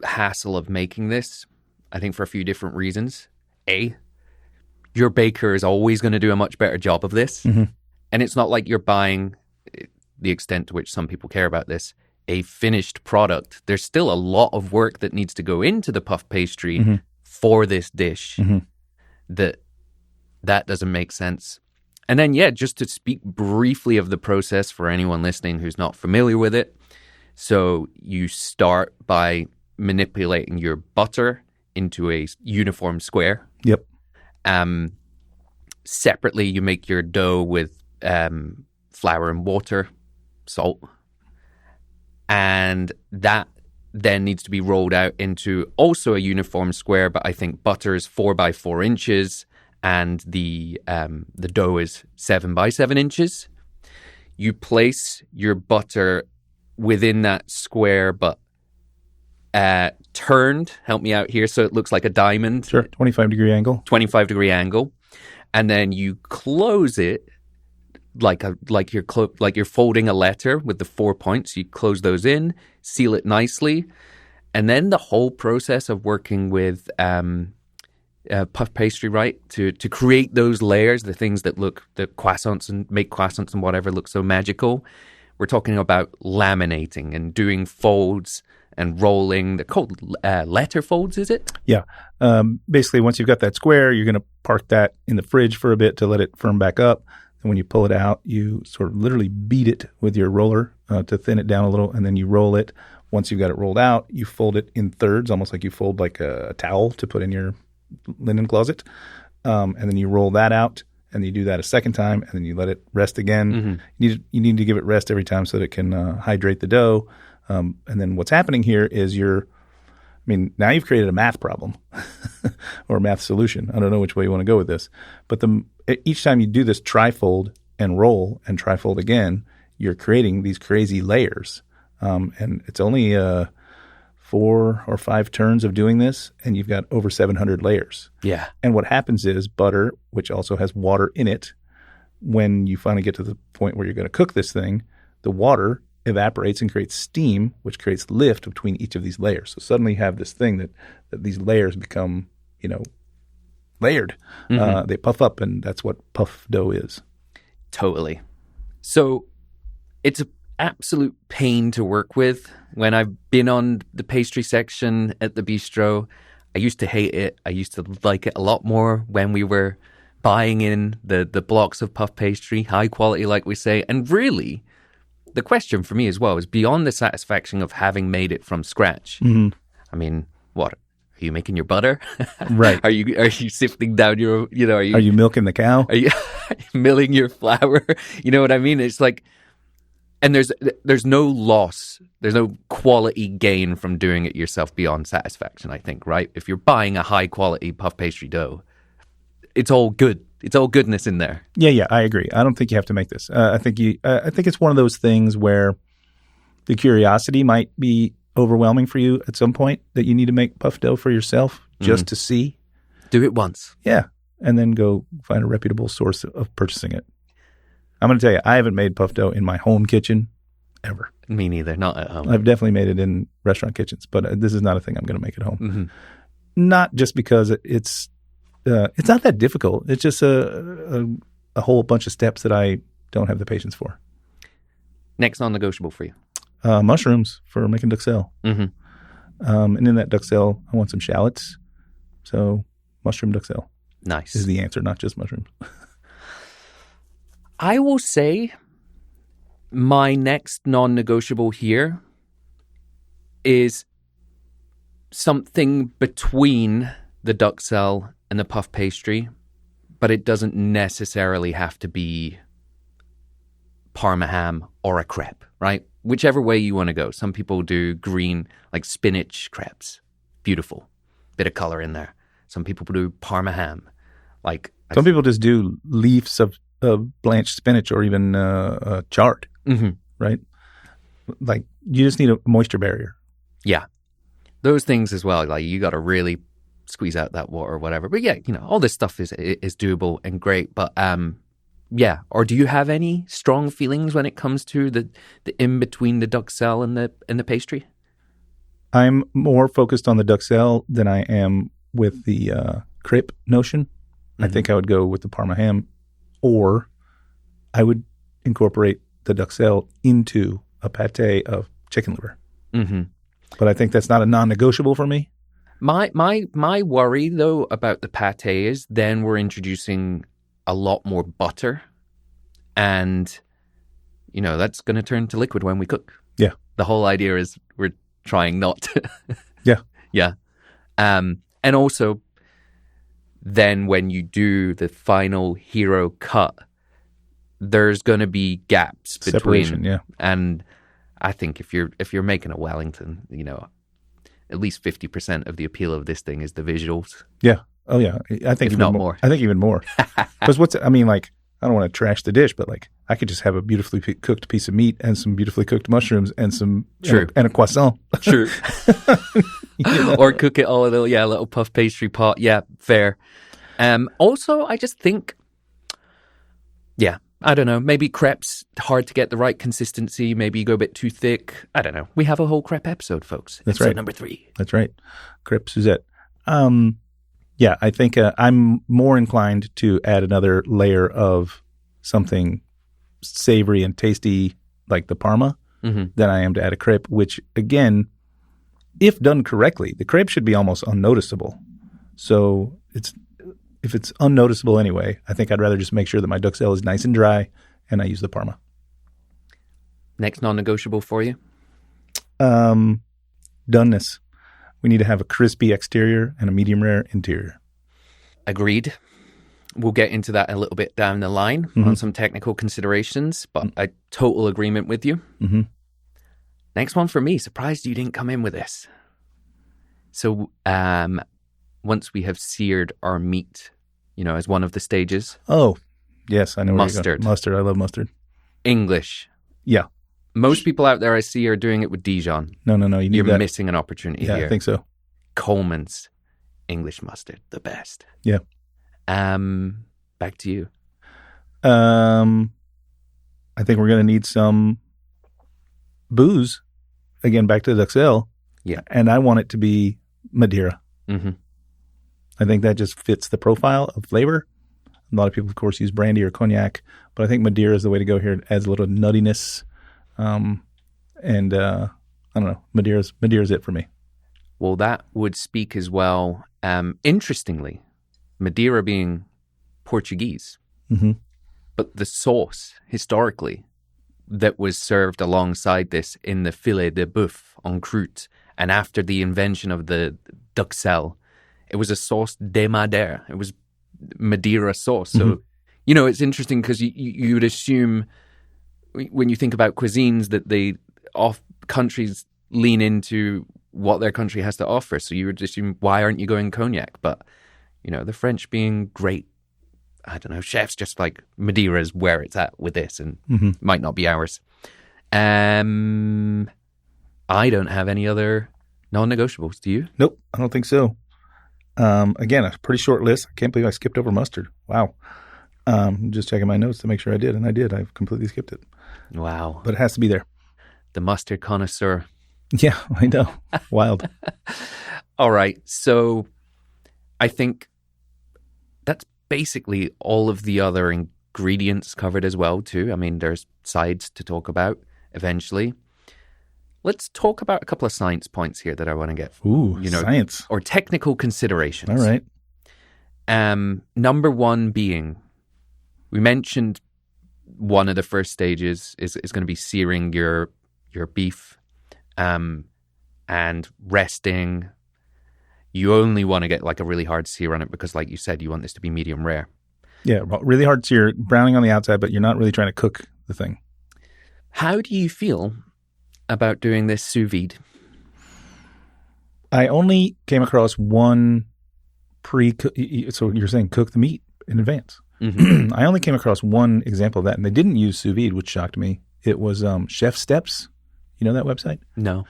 hassle of making this. I think for a few different reasons. A, your baker is always going to do a much better job of this. Mm-hmm. And it's not like you're buying, the extent to which some people care about this, a finished product. There's still a lot of work that needs to go into the puff pastry mm-hmm. for this dish. Mm-hmm. That doesn't make sense. And then, just to speak briefly of the process for anyone listening who's not familiar with it. So you start by manipulating your butter into a uniform square. Yep. Separately, you make your dough with flour and water, salt. And that then needs to be rolled out into also a uniform square, but I think butter is 4 by 4 inches and the dough is 7 by 7 inches. You place your butter within that square, but turned, help me out here, so it looks like a diamond. Sure, 25-degree angle. 25-degree angle. And then you close it like you're folding a letter with the 4 points. You close those in, seal it nicely, and then the whole process of working with puff pastry, right, to create those layers, the things that croissants and make croissants and whatever look so magical. We're talking about laminating and doing folds and rolling. They're called letter folds, is it? Yeah. Basically, once you've got that square, you're going to park that in the fridge for a bit to let it firm back up. And when you pull it out, you sort of literally beat it with your roller to thin it down a little, and then you roll it. Once you've got it rolled out, you fold it in thirds, almost like you fold like a towel to put in your linen closet. And then you roll that out, and you do that a second time, and then you let it rest again. Mm-hmm. You need to give it rest every time so that it can hydrate the dough. And then what's happening here is now you've created a math problem or a math solution. I don't know which way you want to go with this. But each time you do this trifold and roll and trifold again, you're creating these crazy layers. And it's only 4 or 5 turns of doing this, and you've got over 700 layers. Yeah. And what happens is butter, which also has water in it, when you finally get to the point where you're going to cook this thing, the water evaporates and creates steam, which creates lift between each of these layers. So suddenly you have this thing that these layers become, layered. Mm-hmm. They puff up, and that's what puff dough is. Totally. So it's an absolute pain to work with. When I've been on the pastry section at the bistro, I used to hate it. I used to like it a lot more when we were buying in the blocks of puff pastry, high quality, like we say. And really, the question for me as well is beyond the satisfaction of having made it from scratch. Mm-hmm. I mean, what? Are you making your butter? Right. Are you sifting down your, are you milking the cow? Are you milling your flour? You know what I mean? It's like, and there's no loss. There's no quality gain from doing it yourself beyond satisfaction, I think, right? If you're buying a high quality puff pastry dough, it's all good. It's all goodness in there. Yeah, I agree. I don't think you have to make this. I think it's one of those things where the curiosity might be overwhelming for you at some point, that you need to make puff dough for yourself just to see. Do it once. Yeah, and then go find a reputable source of purchasing it. I'm going to tell you, I haven't made puff dough in my home kitchen ever. Me neither, not at home. I've definitely made it in restaurant kitchens, but this is not a thing I'm going to make at home. Mm-hmm. Not just because it's not that difficult. It's just a whole bunch of steps that I don't have the patience for. Next non-negotiable for you? Mushrooms for making duxelles. Mm-hmm. And in that duxelle, I want some shallots. So mushroom duxelle. Nice. Is the answer, not just mushrooms. I will say my next non-negotiable here is something between the duxelle and the puff pastry, but it doesn't necessarily have to be Parma ham or a crepe, right? Whichever way you want to go. Some people do green, like spinach crepes. Beautiful. Bit of color in there. Some people do Parma ham. Some people just do leaves of blanched spinach or even chard, right? Like you just need a moisture barrier. Yeah. Those things as well. Like you got to really squeeze out that water or whatever. But yeah, all this stuff is doable and great. But yeah. Or do you have any strong feelings when it comes to the in between the duxelle and the pastry? I'm more focused on the duxelle than I am with the crepe notion. Mm-hmm. I think I would go with the Parma ham, or I would incorporate the duxelle into a pate of chicken liver. Mm-hmm. But I think that's not a non-negotiable for me. My worry, though, about the pate is then we're introducing a lot more butter, and that's going to turn to liquid when we cook. Yeah. The whole idea is we're trying not to. Yeah. Yeah. And also, then when you do the final hero cut, there's going to be gaps between. Separation, yeah. And I think if you're making a Wellington, at least 50% of the appeal of this thing is the visuals. Yeah. Oh, yeah. I think If even not more. more. I think even more. Because I don't want to trash the dish, but like I could just have a beautifully cooked piece of meat and some beautifully cooked mushrooms and and a croissant. True. Or cook it all in a little puff pastry pot. Yeah, fair. Also, I just think, I don't know, maybe crepes, hard to get the right consistency. Maybe you go a bit too thick. I don't know. We have a whole crepe episode, folks. That's episode right. number 3. That's right. Crepe Suzette. I think I'm more inclined to add another layer of something savory and tasty like the Parma than I am to add a crepe, which, again, if done correctly, the crepe should be almost unnoticeable. So if it's unnoticeable anyway, I think I'd rather just make sure that my duxelle is nice and dry and I use the Parma. Next non-negotiable for you? Doneness. We need to have a crispy exterior and a medium rare interior. Agreed. We'll get into that a little bit down the line on some technical considerations, but a total agreement with you. Mm-hmm. Next one for me. Surprised you didn't come in with this. So once we have seared our meat, as one of the stages. Oh, yes. I know where mustard. you're going. Mustard. I love mustard. English. Yeah. Most people out there I see are doing it with Dijon. No. You're missing an opportunity here. Yeah, I think so. Coleman's English mustard, the best. Yeah. Back to you. I think we're going to need some booze. Again, back to the duxelle. Yeah. And I want it to be Madeira. Mm-hmm. I think that just fits the profile of flavor. A lot of people, of course, use brandy or cognac, but I think Madeira is the way to go here. It adds a little nuttiness. I don't know. Madeira's it for me. Well, that would speak as well. Interestingly, Madeira being Portuguese, but the sauce historically that was served alongside this in the filet de boeuf en croûte, and after the invention of the duxelle, it was a sauce de Madeira. It was Madeira sauce. So, it's interesting because you would assume when you think about cuisines that countries lean into what their country has to offer. So you would assume, why aren't you going cognac? But, the French being great, I don't know, chefs, just like Madeira is where it's at with this and might not be ours. I don't have any other non-negotiables. Do you? Nope, I don't think so. Again, a pretty short list. I can't believe I skipped over mustard. Wow. Just checking my notes to make sure I did, and I did. I've completely skipped it. Wow. But it has to be there. The mustard connoisseur. Yeah, I know. Wild. All right. So I think that's basically all of the other ingredients covered as well, too. I mean, there's sides to talk about eventually. Let's talk about a couple of science points here that I want to get. Ooh, science. Or technical considerations. All right. Number one being, we mentioned one of the first stages is going to be searing your beef and resting. You only want to get like a really hard sear on it because, like you said, you want this to be medium rare. Yeah, really hard sear, browning on the outside, but you're not really trying to cook the thing. How do you feel about doing this sous vide? I only came across one so you're saying cook the meat in advance. Mm-hmm. I only came across one example of that, and they didn't use sous vide, which shocked me. It was Chef Steps. You know that website? No.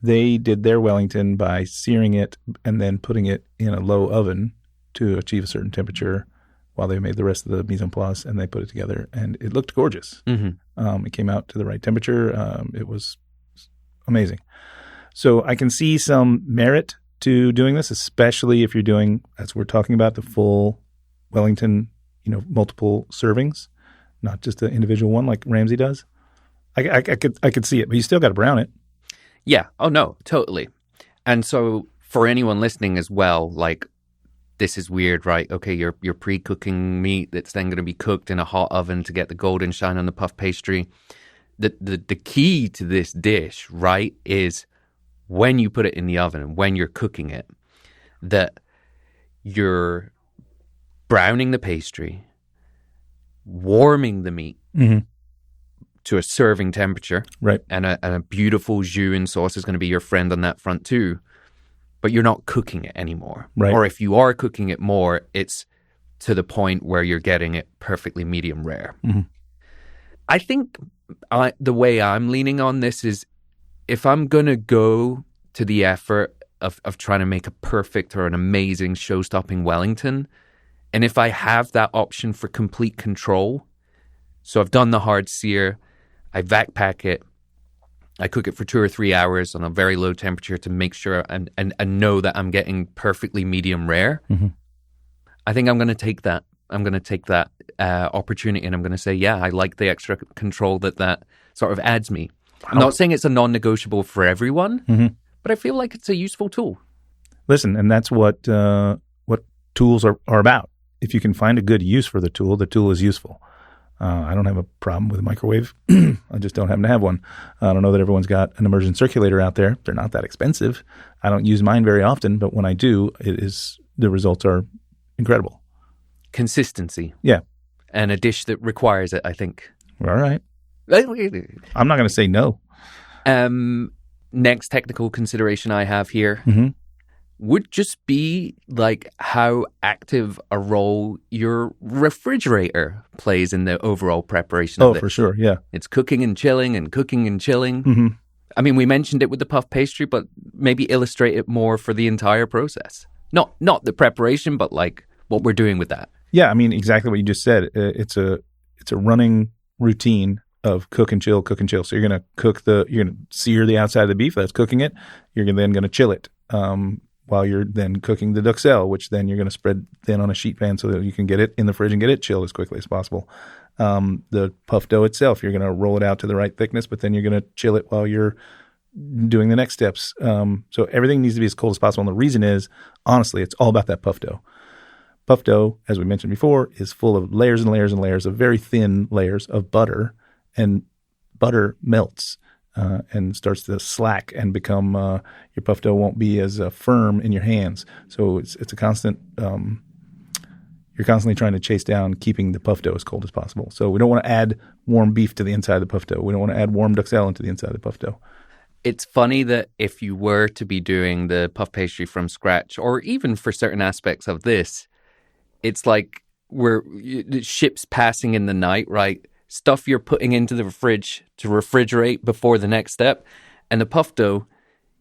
They did their Wellington by searing it and then putting it in a low oven to achieve a certain temperature while they made the rest of the mise en place, and they put it together, and it looked gorgeous. Mm-hmm. It came out to the right temperature. It was amazing. So I can see some merit to doing this, especially if you're doing, as we're talking about, the full Wellington, multiple servings, not just an individual one like Ramsay does. I could see it, but you still got to brown it. Yeah. Oh, no, totally. And so for anyone listening as well, like, this is weird, right? Okay, you're pre-cooking meat that's then going to be cooked in a hot oven to get the golden shine on the puff pastry. The key to this dish, right, is when you put it in the oven, when you're cooking it, that you're browning the pastry, warming the meat, to a serving temperature. Right. And a beautiful jus and sauce is going to be your friend on that front too. But you're not cooking it anymore. Right. Or if you are cooking it more, it's to the point where you're getting it perfectly medium rare. Mm-hmm. I think the way I'm leaning on this is if I'm going to go to the effort of trying to make a perfect or an amazing show-stopping Wellington, and if I have that option for complete control, so I've done the hard sear, I vac pack it, I cook it for 2 or 3 hours on a very low temperature to make sure and know that I'm getting perfectly medium rare. Mm-hmm. I think I'm going to take that. I'm going to take that opportunity and I'm going to say, yeah, I like the extra control that sort of adds me. I'm not saying it's a non-negotiable for everyone, but I feel like it's a useful tool. Listen, and that's what tools are about. If you can find a good use for the tool is useful. I don't have a problem with a microwave. I just don't happen to have one. I don't know that everyone's got an immersion circulator out there. They're not that expensive. I don't use mine very often, but when I do, the results are incredible. Consistency. Yeah. And a dish that requires it, I think. All right. I'm not going to say no. Next technical consideration I have here would just be like how active a role your refrigerator plays in the overall preparation of this. For sure, yeah. It's cooking and chilling and cooking and chilling. Mm-hmm. I mean, we mentioned it with the puff pastry, but maybe illustrate it more for the entire process. Not the preparation, but like what we're doing with that. Yeah, I mean, exactly what you just said. It's a running routine of cook and chill, cook and chill. So you're going to sear the outside of the beef. That's cooking it. You're then going to chill it while you're then cooking the duxelles, which then you're going to spread thin on a sheet pan so that you can get it in the fridge and get it chilled as quickly as possible. The puff dough itself, you're going to roll it out to the right thickness, but then you're going to chill it while you're doing the next steps. So everything needs to be as cold as possible. And the reason is, honestly, it's all about that puff dough. Puff dough, as we mentioned before, is full of layers and layers and layers of very thin layers of butter, and butter melts and starts to slack and become your puff dough won't be as firm in your hands. So it's a constant. You're constantly trying to chase down keeping the puff dough as cold as possible. So we don't want to add warm beef to the inside of the puff dough. We don't want to add warm duxelle into the inside of the puff dough. It's funny that if you were to be doing the puff pastry from scratch, or even for certain aspects of this, it's like ships passing in the night, right? Stuff you're putting into the fridge to refrigerate before the next step. And the puff dough,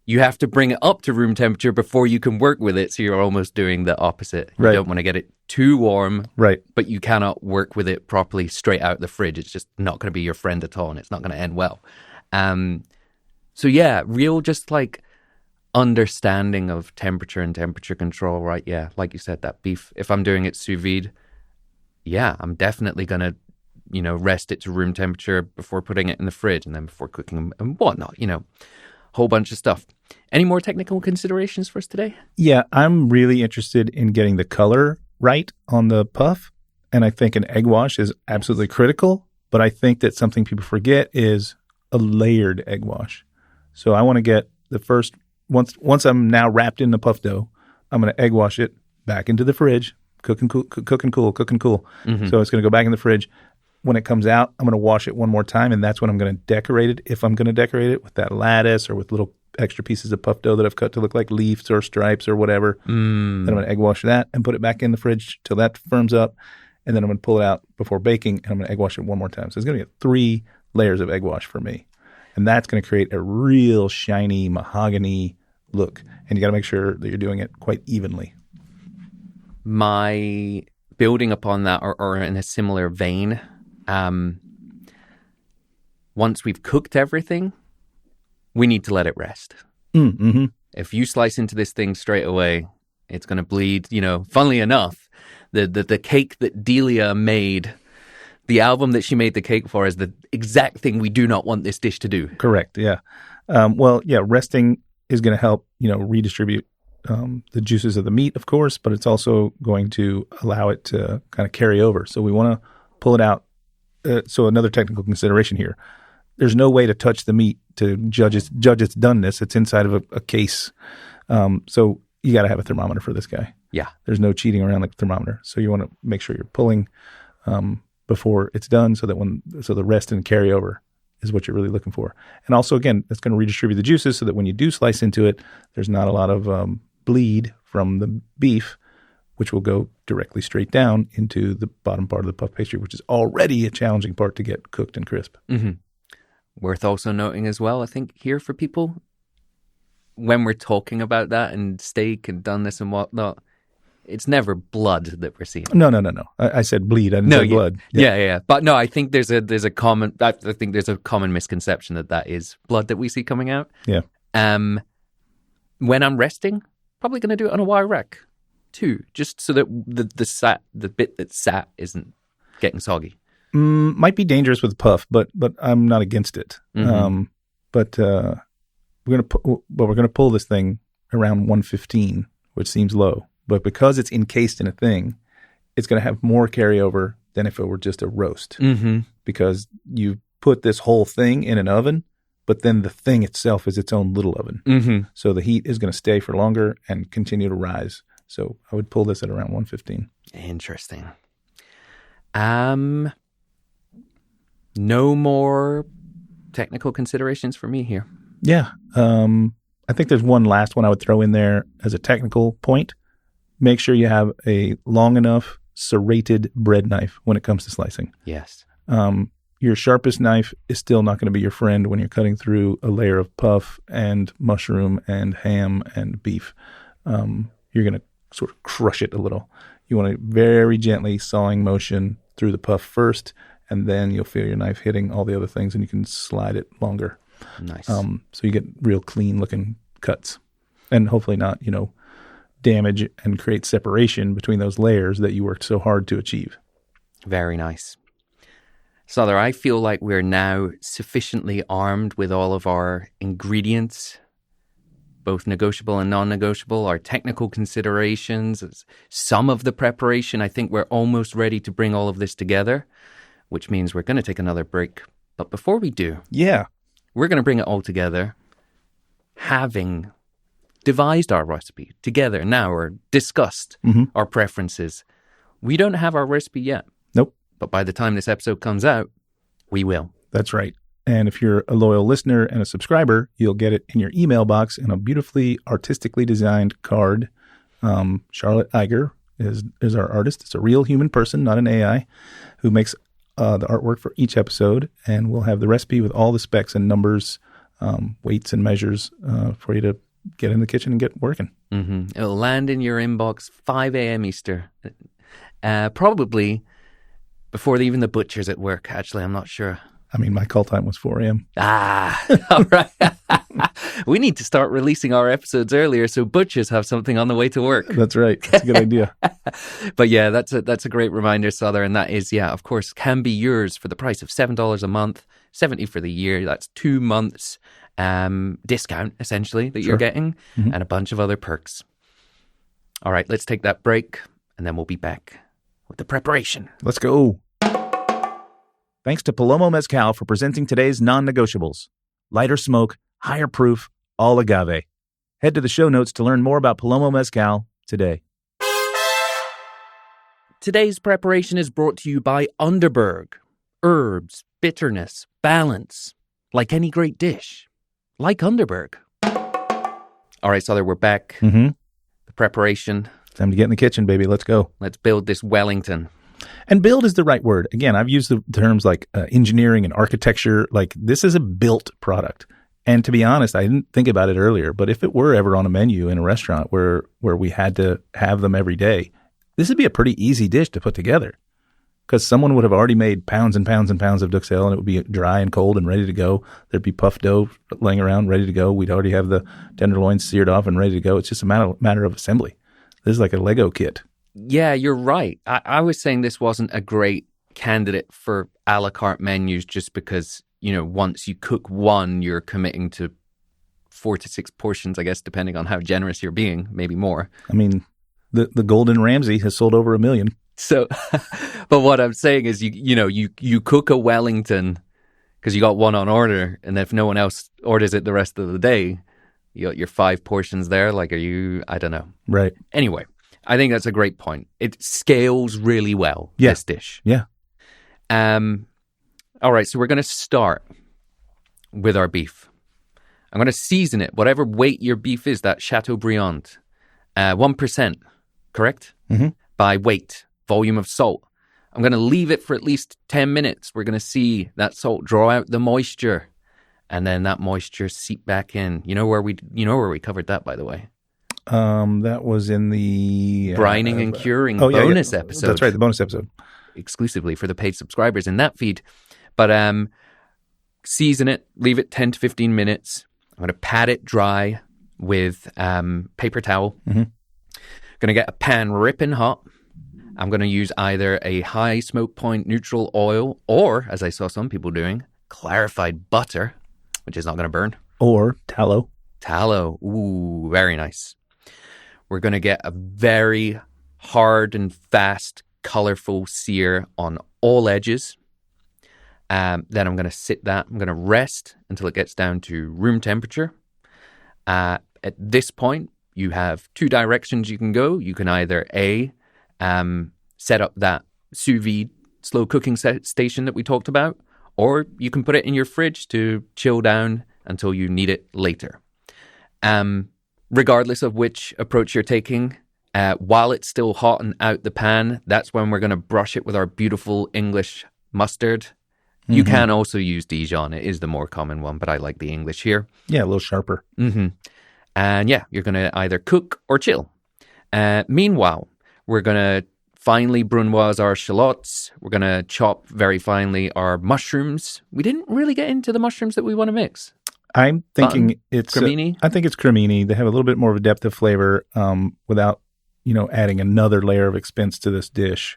you have to bring it up to room temperature before you can work with it. So you're almost doing the opposite. You don't want to get it too warm, right? But you cannot work with it properly straight out the fridge. It's just not going to be your friend at all, and it's not going to end well. So yeah, real just like understanding of temperature and temperature control, right? Yeah, like you said, that beef, if I'm doing it sous vide, yeah, I'm definitely going to, rest it to room temperature before putting it in the fridge and then before cooking and whatnot, whole bunch of stuff. Any more technical considerations for us today? Yeah, I'm really interested in getting the color right on the puff, and I think an egg wash is absolutely critical, but I think that something people forget is a layered egg wash. So I want to get the first, once I'm now wrapped in the puff dough, I'm going to egg wash it back into the fridge, cook and cool. Mm-hmm. So it's going to go back in the fridge. When it comes out, I'm going to wash it one more time, and that's when I'm going to decorate it, if I'm going to decorate it with that lattice or with little extra pieces of puff dough that I've cut to look like leaves or stripes or whatever. Then I'm going to egg wash that and put it back in the fridge till that firms up, and then I'm going to pull it out before baking, and I'm going to egg wash it one more time. So it's going to get 3 layers of egg wash for me, and that's going to create a real shiny mahogany look, and you got to make sure that you're doing it quite evenly. My building upon that, or in a similar vein, once we've cooked everything, we need to let it rest. Mm-hmm. If you slice into this thing straight away, it's going to bleed. Funnily enough, the cake that Delia made, the album that she made the cake for, is the exact thing we do not want this dish to do. Correct, yeah. Resting is going to help, redistribute the juices of the meat, of course, but it's also going to allow it to kind of carry over. So we want to pull it out. So another technical consideration here, there's no way to touch the meat to judge its doneness. It's inside of a case. So you got to have a thermometer for this guy. Yeah. There's no cheating around the thermometer. So you want to make sure you're pulling before it's done so the rest and carry over is what you're really looking for. And also, again, it's going to redistribute the juices so that when you do slice into it, there's not a lot of bleed from the beef, which will go directly straight down into the bottom part of the puff pastry, which is already a challenging part to get cooked and crisp. Mm-hmm. Worth also noting as well, I think, here for people, when we're talking about that and steak and doneness and whatnot, it's never blood that we're seeing. No. I said bleed. I didn't say blood. Yeah. But no, I think there's a common misconception that is blood that we see coming out. Yeah. When I'm resting, probably going to do it on a wire rack too, just so that the bit that's sat isn't getting soggy. Might be dangerous with puff, but I'm not against it. Mm-hmm. We're gonna pull this thing around 115, which seems low. But because it's encased in a thing, it's going to have more carryover than if it were just a roast. Mm-hmm. Because you put this whole thing in an oven, but then the thing itself is its own little oven. Mm-hmm. So the heat is going to stay for longer and continue to rise. So I would pull this at around 115. Interesting. No more technical considerations for me here. Yeah. I think there's one last one I would throw in there as a technical point. Make sure you have a long enough serrated bread knife when it comes to slicing. Yes. Your sharpest knife is still not going to be your friend when you're cutting through a layer of puff and mushroom and ham and beef. You're going to sort of crush it a little. You want a very gently sawing motion through the puff first, and then you'll feel your knife hitting all the other things, and you can slide it longer. Nice. So you get real clean looking cuts, and hopefully not, damage and create separation between those layers that you worked so hard to achieve. Very nice. Sother, I feel like we're now sufficiently armed with all of our ingredients, both negotiable and non-negotiable, our technical considerations, some of the preparation. I think we're almost ready to bring all of this together, which means we're going to take another break. But before we do, we're going to bring it all together, having devised our recipe together now, or discussed our preferences. We don't have our recipe yet. Nope. But by the time this episode comes out, we will. That's right. And if you're a loyal listener and a subscriber, you'll get it in your email box in a beautifully artistically designed card. Charlotte Iger is our artist. It's a real human person, not an AI, who makes the artwork for each episode. And we'll have the recipe with all the specs and numbers, weights and measures for you to get in the kitchen and get working. Mm-hmm. It'll land in your inbox 5 a.m. Easter. Probably before even the butcher's at work, actually. I'm not sure. I mean, my call time was 4 a.m. All right. We need to start releasing our episodes earlier so butchers have something on the way to work. That's right. That's a good idea. But yeah, that's a great reminder, Sother. And that is, of course, can be yours for the price of $7 a month, $70 for the year. That's 2 months discount, essentially, that you're getting, and a bunch of other perks. All right, let's take that break, and then we'll be back with the preparation. Let's go. Thanks to Palomo Mezcal for presenting today's non-negotiables. Lighter smoke, higher proof, all agave. Head to the show notes to learn more about Palomo Mezcal today. Today's preparation is brought to you by Underberg. Herbs, bitterness, balance. Like any great dish. Like Underberg. All right, Sother, we're back. The preparation. Time to get in the kitchen, baby. Let's go. Let's build this Wellington. And build is the right word. Again, I've used the terms like engineering and architecture. Like, this is a built product. And to be honest, I didn't think about it earlier, but if it were ever on a menu in a restaurant where we had to have them every day, this would be a pretty easy dish to put together. Because someone would have already made pounds and pounds and pounds of duxelles, and it would be dry and cold and ready to go. There'd be puff dough laying around ready to go. We'd already have the tenderloins seared off and ready to go. It's just a matter of assembly. This is like a Lego kit. Yeah, you're right. I was saying this wasn't a great candidate for a la carte menus just because, once you cook one, you're committing to 4 to 6 portions, I guess, depending on how generous you're being, maybe more. I mean, the Golden Ramsay has sold over 1 million. So, but what I'm saying is, you cook a Wellington because you got one on order, and if no one else orders it the rest of the day, you got your 5 portions there. Like, I don't know. Right. Anyway, I think that's a great point. It scales really well, this dish. Yeah. All right, so we're going to start with our beef. I'm going to season it, whatever weight your beef is, that Chateaubriand, 1%, correct? Mm-hmm. By weight, volume of salt. I'm going to leave it for at least 10 minutes. We're going to see that salt draw out the moisture, and then that moisture seep back in. You know where we covered that, by the way? That was in the brining and curing bonus episode. That's right, the bonus episode. Exclusively for the paid subscribers in that feed. But season it, leave it 10 to 15 minutes. I'm going to pat it dry with paper towel. Mm-hmm. Going to get a pan ripping hot. I'm going to use either a high smoke point neutral oil or, as I saw some people doing, clarified butter, which is not going to burn. Or tallow. Tallow. Ooh, very nice. We're going to get a very hard and fast, colorful sear on all edges. Then I'm going to sit that. I'm going to rest until it gets down to room temperature. At this point, you have two directions you can go. You can either set up that sous vide slow cooking station that we talked about, or you can put it in your fridge to chill down until you need it later. Regardless of which approach you're taking, while it's still hot and out the pan, that's when we're going to brush it with our beautiful English mustard. Mm-hmm. You can also use Dijon. It is the more common one, but I like the English here. Yeah, a little sharper. Mm-hmm. And yeah, you're going to either cook or chill. Meanwhile, we're going to finely brunoise our shallots. We're going to chop very finely our mushrooms. We didn't really get into the mushrooms that we want to mix. I'm thinking it's cremini. I think it's cremini. They have a little bit more of a depth of flavor without, adding another layer of expense to this dish.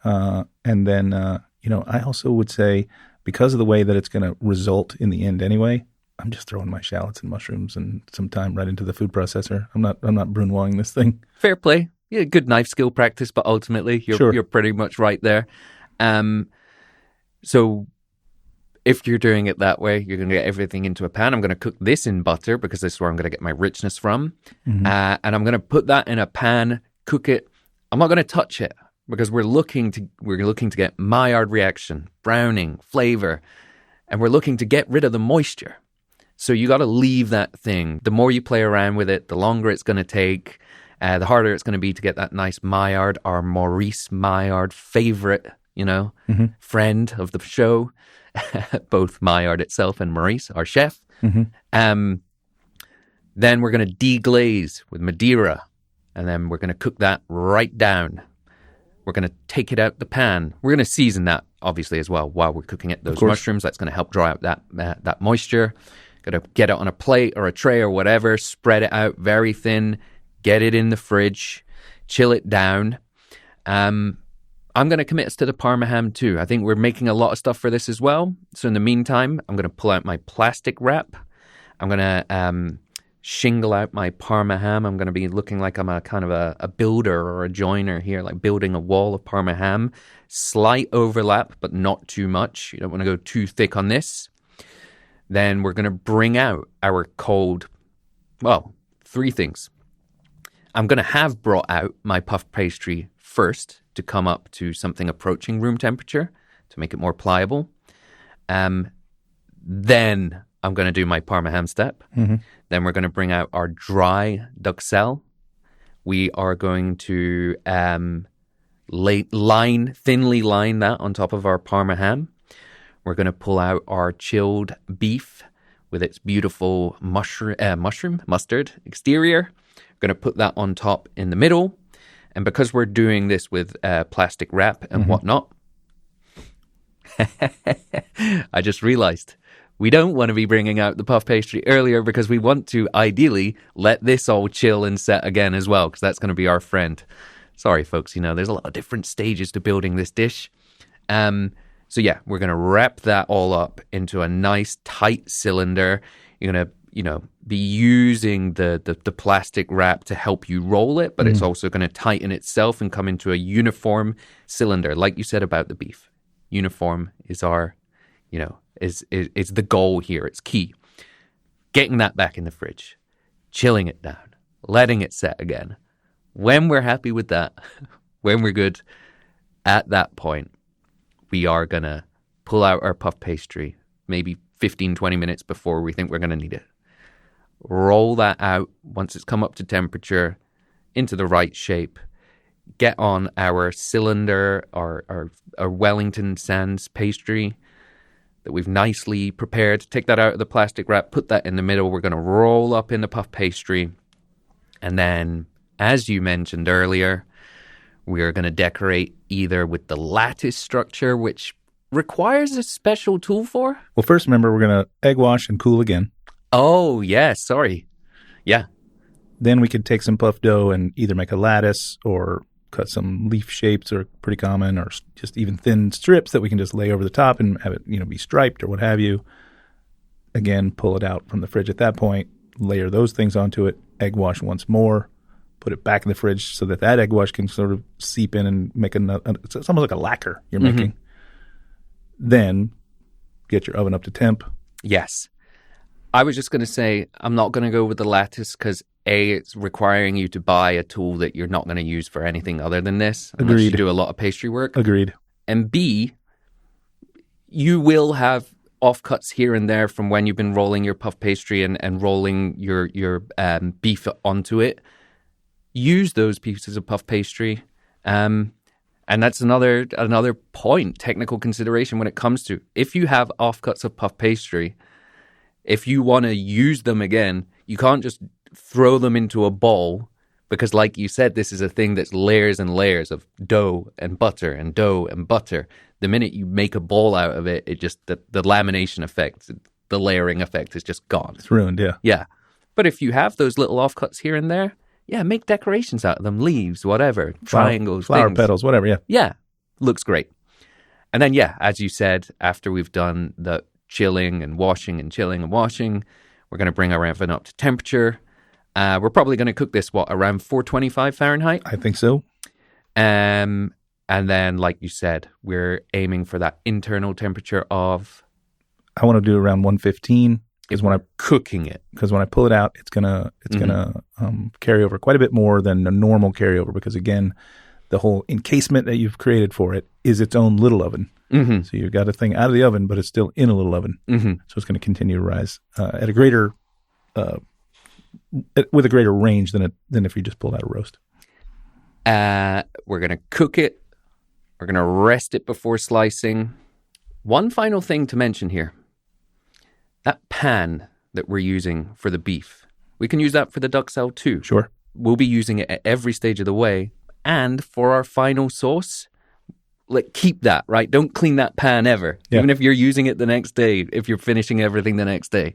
And then, I also would say, because of the way that it's going to result in the end anyway, I'm just throwing my shallots and mushrooms and some thyme right into the food processor. I'm not brunoising this thing. Fair play. Yeah, good knife skill practice, but ultimately you're pretty much right there. So if you're doing it that way, you're going to get everything into a pan. I'm going to cook this in butter because this is where I'm going to get my richness from. Mm-hmm. And I'm going to put that in a pan, cook it. I'm not going to touch it because we're looking to get Maillard reaction, browning, flavor, and we're looking to get rid of the moisture. So you got to leave that thing. The more you play around with it, the longer it's going to take, the harder it's going to be to get that nice Maillard, our Maurice Maillard favorite, mm-hmm. friend of the show, both Maillard itself and Maurice, our chef. Mm-hmm. Then we're going to deglaze with Madeira, and then we're going to cook that right down. We're going to take it out the pan. We're going to season that, obviously, as well, while we're cooking it. Those mushrooms, that's going to help dry out that moisture. Going to get it on a plate or a tray or whatever, spread it out very thin, get it in the fridge, chill it down. I'm going to commit us to the Parma ham too. I think we're making a lot of stuff for this as well. So in the meantime, I'm going to pull out my plastic wrap. I'm going to shingle out my Parma ham. I'm going to be looking like I'm a kind of a builder or a joiner here, like building a wall of Parma ham. Slight overlap, but not too much. You don't want to go too thick on this. Then we're going to bring out our cold, three things. I'm going to have brought out my puff pastry first to come up to something approaching room temperature to make it more pliable. Then I'm going to do my Parma ham step. Mm-hmm. Then we're going to bring out our dry duxelles. We are going to thinly line that on top of our Parma ham. We're going to pull out our chilled beef with its beautiful mustard exterior. We're going to put that on top in the middle. And because we're doing this with plastic wrap and mm-hmm. whatnot, I just realized we don't want to be bringing out the puff pastry earlier because we want to ideally let this all chill and set again as well, because that's going to be our friend. Sorry, folks, there's a lot of different stages to building this dish. So yeah, we're going to wrap that all up into a nice tight cylinder. You're going to, be using the plastic wrap to help you roll it, but it's also going to tighten itself and come into a uniform cylinder. Like you said about the beef, uniform is our, is the goal here. It's key. Getting that back in the fridge, chilling it down, letting it set again. When we're happy with that, when we're good, at that point, we are going to pull out our puff pastry, maybe 15, 20 minutes before we think we're going to need it. Roll that out once it's come up to temperature into the right shape. Get on our cylinder, our Wellington Sands pastry that we've nicely prepared. Take that out of the plastic wrap, put that in the middle. We're going to roll up in the puff pastry. And then, as you mentioned earlier, we're going to decorate either with the lattice structure, which requires a special tool for. Well, first, remember, we're going to egg wash and cool again. Oh, yeah, sorry. Yeah. Then we could take some puff dough and either make a lattice or cut some leaf shapes, are pretty common, or just even thin strips that we can just lay over the top and have it, be striped or what have you. Again, pull it out from the fridge at that point, layer those things onto it, egg wash once more, put it back in the fridge so that egg wash can sort of seep in and make it's almost like a lacquer you're making. Then get your oven up to temp. Yes. I was just going to say, I'm not going to go with the lattice because A, it's requiring you to buy a tool that you're not going to use for anything other than this. Agreed. Unless you do a lot of pastry work. Agreed. And B, you will have offcuts here and there from when you've been rolling your puff pastry and rolling your beef onto it. Use those pieces of puff pastry. And that's another point, technical consideration when it comes to, if you have offcuts of puff pastry, if you want to use them again, you can't just throw them into a bowl because, like you said, this is a thing that's layers and layers of dough and butter and dough and butter. The minute you make a ball out of it, it just, the lamination effect, the layering effect is just gone. It's ruined, yeah. Yeah. But if you have those little offcuts here and there, yeah, make decorations out of them, leaves, whatever, triangles, flower things. petals, whatever, yeah. Yeah, looks great. And then, yeah, as you said, after we've done the chilling and washing and chilling and washing, we're going to bring our oven up to temperature. We're probably going to cook this, around 425 Fahrenheit? I think so. And then, like you said, we're aiming for that internal temperature of... I want to do around 115. Because when I'm cooking it. Because when I pull it out, it's gonna carry over quite a bit more than a normal carryover. Because again, the whole encasement that you've created for it is its own little oven. Mm-hmm. So you've got a thing out of the oven, but it's still in a little oven. Mm-hmm. So it's going to continue to rise at a greater, with a greater range than if you just pulled out a roast. We're going to cook it. We're going to rest it before slicing. One final thing to mention here. That pan that we're using for the beef, we can use that for the duxelle too. Sure. We'll be using it at every stage of the way. And for our final sauce, keep that, right? Don't clean that pan ever. Yeah. Even if you're using it the next day, if you're finishing everything the next day.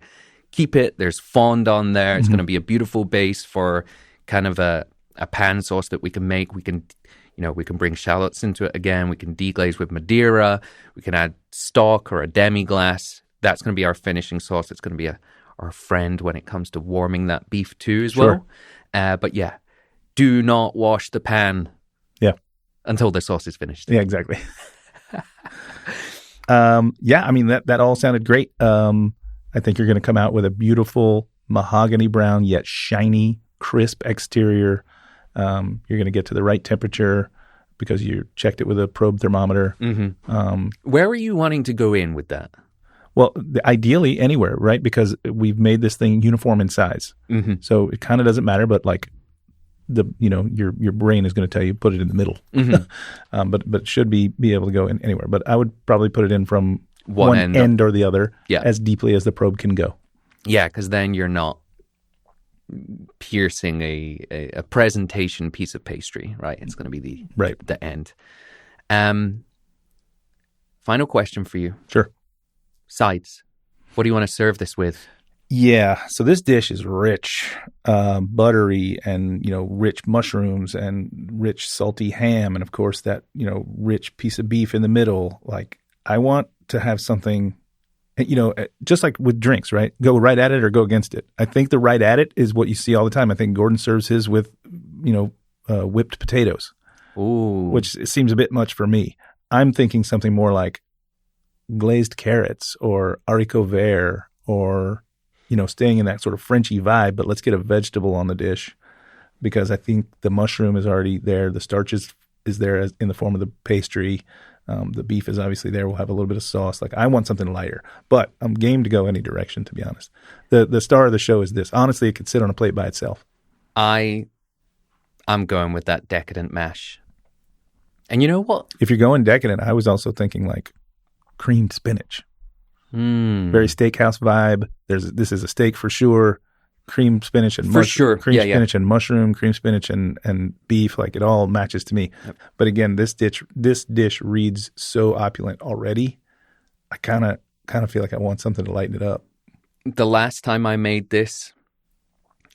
Keep it. There's fond on there. It's going to be a beautiful base for kind of a pan sauce that we can make. We can bring shallots into it again. We can deglaze with Madeira. We can add stock or a demi-glace. That's going to be our finishing sauce. It's going to be our friend when it comes to warming that beef too as well. But yeah, do not wash the pan until the sauce is finished. Yeah, exactly. I mean, that all sounded great. I think you're going to come out with a beautiful mahogany brown yet shiny, crisp exterior. You're going to get to the right temperature because you checked it with a probe thermometer. Mm-hmm. Where are you wanting to go in with that? Well, ideally anywhere, right? Because we've made this thing uniform in size. Mm-hmm. So it kind of doesn't matter, but your brain is going to tell you put it in the middle. Mm-hmm. But it should be able to go in anywhere. But I would probably put it in from one end or the other as deeply as the probe can go. Yeah, because then you're not piercing a presentation piece of pastry, right? It's going to be the end. Final question for you. Sure. Sides. What do you want to serve this with? Yeah, so this dish is rich, buttery, and rich mushrooms and rich salty ham, and of course that rich piece of beef in the middle. Like, I want to have something, just like with drinks, right? Go right at it or go against it. I think the right at it is what you see all the time. I think Gordon serves his with whipped potatoes, which seems a bit much for me. I'm thinking something more like glazed carrots or haricot vert, or staying in that sort of Frenchy vibe, but let's get a vegetable on the dish, because I think the mushroom is already there. The starch is there in the form of the pastry. The beef is obviously there. We'll have a little bit of sauce. Like, I want something lighter, but I'm game to go any direction, to be honest. The star of the show is this. Honestly, it could sit on a plate by itself. I'm going with that decadent mash. And you know what? If you're going decadent, I was also thinking like creamed spinach. Very steakhouse vibe. This is a steak for sure. Creamed spinach and spinach and mushroom, cream spinach and beef, like it all matches to me. Yep. But again, this dish reads so opulent already. I kind of feel like I want something to lighten it up. The last time I made this,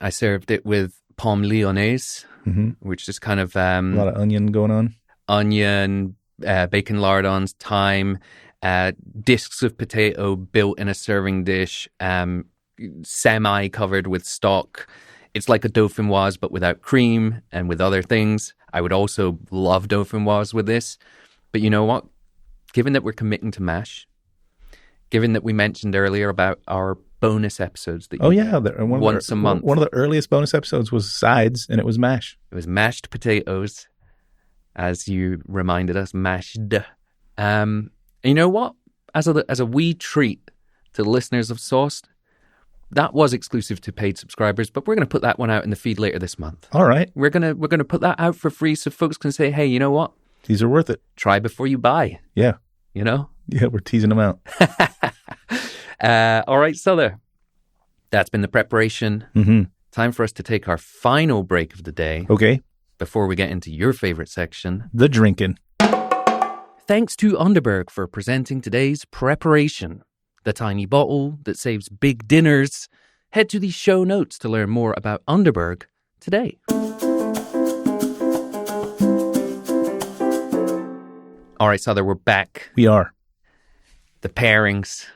I served it with pomme lyonnaise, which is kind of a lot of onion going on. Onion, bacon lardons, thyme, discs of potato built in a serving dish, semi-covered with stock. It's like a dauphinoise, but without cream and with other things. I would also love dauphinoise with this. But you know what? Given that we're committing to mash, given that we mentioned earlier about our bonus episodes that once a month. One of the earliest bonus episodes was sides, and it was mash. It was mashed potatoes, as you reminded us, mashed. And you know what? As a wee treat to the listeners of Sauced, that was exclusive to paid subscribers, but we're going to put that one out in the feed later this month. All right. We're going to put that out for free so folks can say, hey, you know what? These are worth it. Try before you buy. Yeah. You know? Yeah, we're teasing them out. All right, Sother. That's been the preparation. Mm-hmm. Time for us to take our final break of the day. Okay. Before we get into your favorite section. The drinking. Thanks to Underberg for presenting today's preparation. The tiny bottle that saves big dinners. Head to the show notes to learn more about Underberg today. All right, Sother, we're back. We are. The pairings.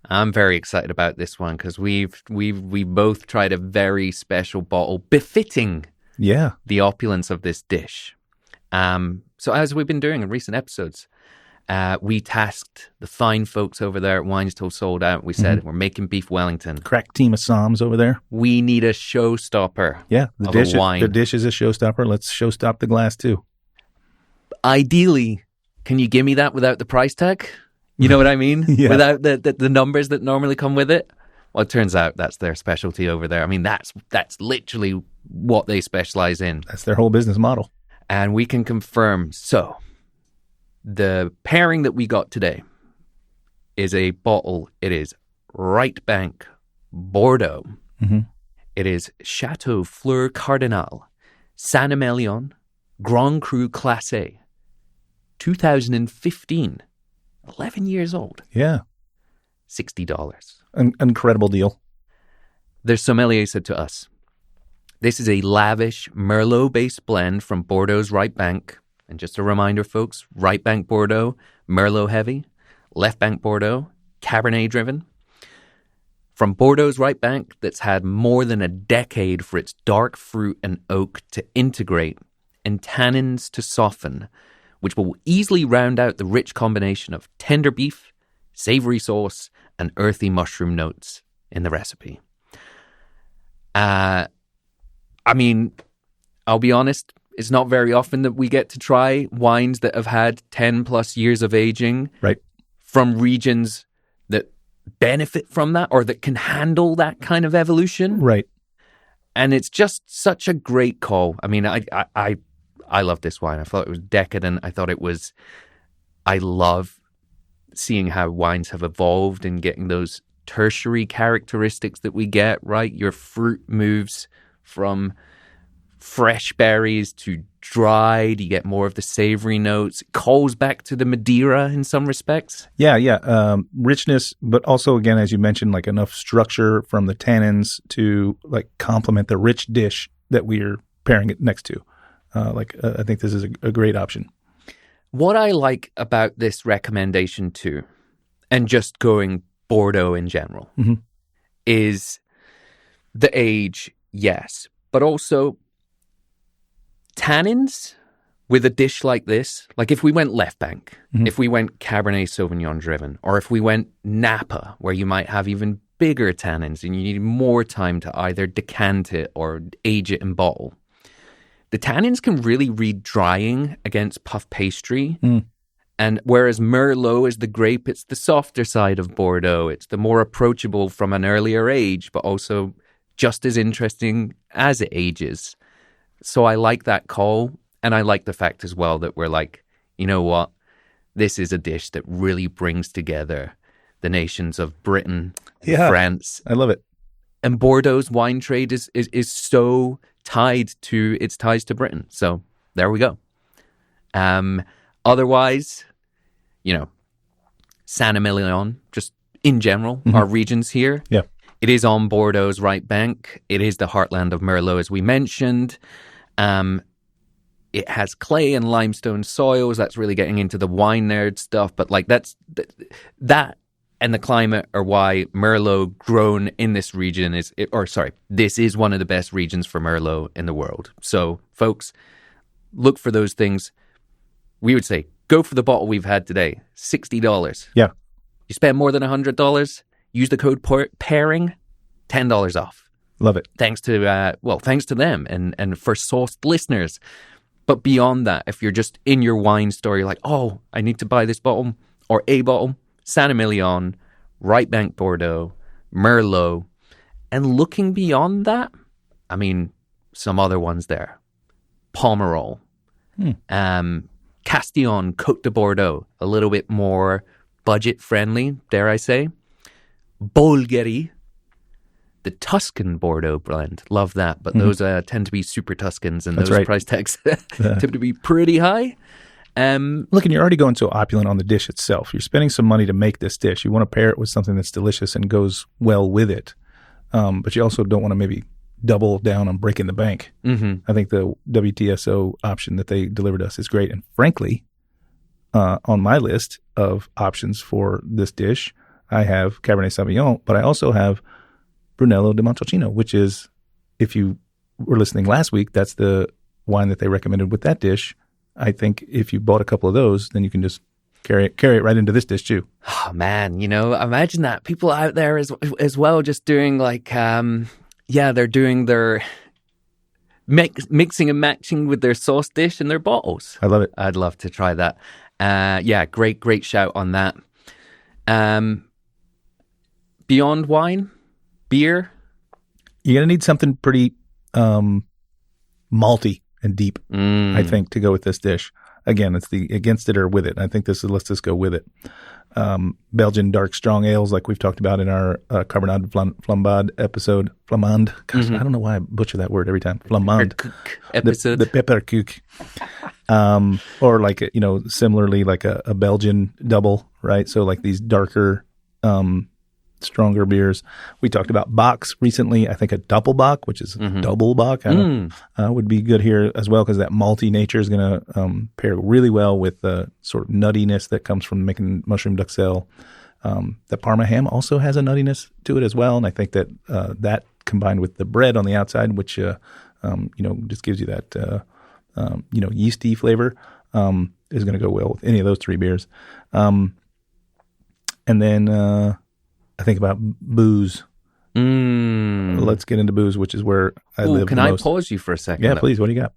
I'm very excited about this one because we both tried a very special bottle befitting the opulence of this dish. So as we've been doing in recent episodes, we tasked the fine folks over there at Wines Till Sold Out. We said, we're making beef Wellington. Crack team of Psalms over there. We need a showstopper. Yeah, the dish is a showstopper. Let's showstop the glass too. Ideally, can you give me that without the price tag? You know what I mean? Yeah. Without the numbers that normally come with it? Well, it turns out that's their specialty over there. I mean, that's literally what they specialize in. That's their whole business model. And we can confirm. So, the pairing that we got today is a bottle. It is Right Bank Bordeaux. Mm-hmm. It is Chateau Fleur Cardinal, Saint-Emilion, Grand Cru Classé, 2015. 11 years old. Yeah. $60. Incredible deal. The sommelier said to us, this is a lavish Merlot-based blend from Bordeaux's Right Bank. And just a reminder, folks, Right Bank Bordeaux, Merlot heavy, Left Bank Bordeaux, Cabernet driven. From Bordeaux's Right Bank that's had more than a decade for its dark fruit and oak to integrate and tannins to soften, which will easily round out the rich combination of tender beef, savory sauce, and earthy mushroom notes in the recipe. I mean, I'll be honest, it's not very often that we get to try wines that have had 10 plus years of aging from regions that benefit from that or that can handle that kind of evolution. Right. And it's just such a great call. I mean, I love this wine. I thought it was decadent. I love seeing how wines have evolved and getting those tertiary characteristics that we get, right? Your fruit moves from fresh berries to dried. You get more of the savory notes. It calls back to the Madeira in some respects. Yeah. Richness, but also, again, as you mentioned, like enough structure from the tannins to like complement the rich dish that we're pairing it next to. I think this is a great option. What I like about this recommendation too, and just going Bordeaux in general, is the age, yes, but also tannins with a dish like this. Like if we went Left Bank, if we went Cabernet Sauvignon driven, or if we went Napa, where you might have even bigger tannins and you need more time to either decant it or age it in bottle. The tannins can really read drying against puff pastry And whereas Merlot is the grape, it's the softer side of Bordeaux. It's the more approachable from an earlier age, but also just as interesting as it ages. So I like that call. And I like the fact as well that we're like, you know what? This is a dish that really brings together the nations of Britain and France. I love it. And Bordeaux's wine trade is so tied to its ties to Britain. So there we go. Otherwise, you know, Saint-Emilion, just in general, our regions here. Yeah. It is on Bordeaux's right bank. It is the heartland of Merlot, as we mentioned. It has clay and limestone soils. That's really getting into the wine nerd stuff. But like that and the climate are why Merlot grown in this region this is one of the best regions for Merlot in the world. So folks, look for those things. We would say, go for the bottle we've had today, $60. Yeah. You spend more than $100, use the code pairing, $10 off. Love it. Thanks to them and for sourced listeners. But beyond that, if you're just in your wine store, you're like, oh, I need to buy this bottle or a bottle, Saint-Emilion, Right Bank Bordeaux, Merlot. And looking beyond that, I mean, some other ones there. Pomerol, Castillon, Côte de Bordeaux, a little bit more budget-friendly, dare I say. Bolgheri, the Tuscan Bordeaux blend. Love that. But those tend to be super Tuscans, and those price tags tend to be pretty high. Look, and you're already going so opulent on the dish itself. You're spending some money to make this dish. You want to pair it with something that's delicious and goes well with it. But you also don't want to maybe double down on breaking the bank. I think the WTSO option that they delivered us is great. And frankly, on my list of options for this dish, I have Cabernet Sauvignon, but I also have Brunello di Montalcino, which is, if you were listening last week, that's the wine that they recommended with that dish. I think if you bought a couple of those, then you can just carry it right into this dish too. Oh man, imagine that. People out there as well just doing like, they're doing their mixing and matching with their sauce dish and their bottles. I love it. I'd love to try that. Great shout on that. Beyond wine, beer. You're going to need something pretty malty and deep, I think, to go with this dish. Again, it's the against it or with it. I think let's just go with it. Belgian dark strong ales, like we've talked about in our Carbonade Flambade episode. Flamande. Gosh, I don't know why I butcher that word every time. Flamande. Episode. The pepperkoek. Or like, similarly like a Belgian double, right? So like these darker, stronger beers. We talked about Bock's recently. I think a Doppelbock, which is double Bock, would be good here as well, because that malty nature is going to pair really well with the sort of nuttiness that comes from making mushroom duxelles. The Parma ham also has a nuttiness to it as well, and I think that that combined with the bread on the outside, which just gives you that yeasty flavor, is going to go well with any of those three beers. And then I think about booze. Let's get into booze, which is where I live the most. Can I pause you for a second? Yeah, please. What do you got?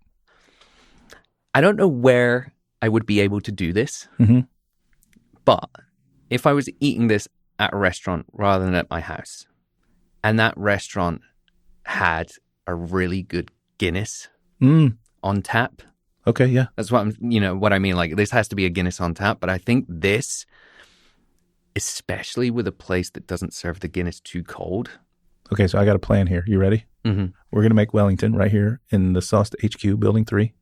I don't know where I would be able to do this, but if I was eating this at a restaurant rather than at my house, and that restaurant had a really good Guinness on tap. Okay, yeah. That's what what I mean. Like, this has to be a Guinness on tap, but I think this, especially with a place that doesn't serve the Guinness too cold. Okay, so I got a plan here. You ready? We're going to make Wellington right here in the Sauce HQ, Building 3.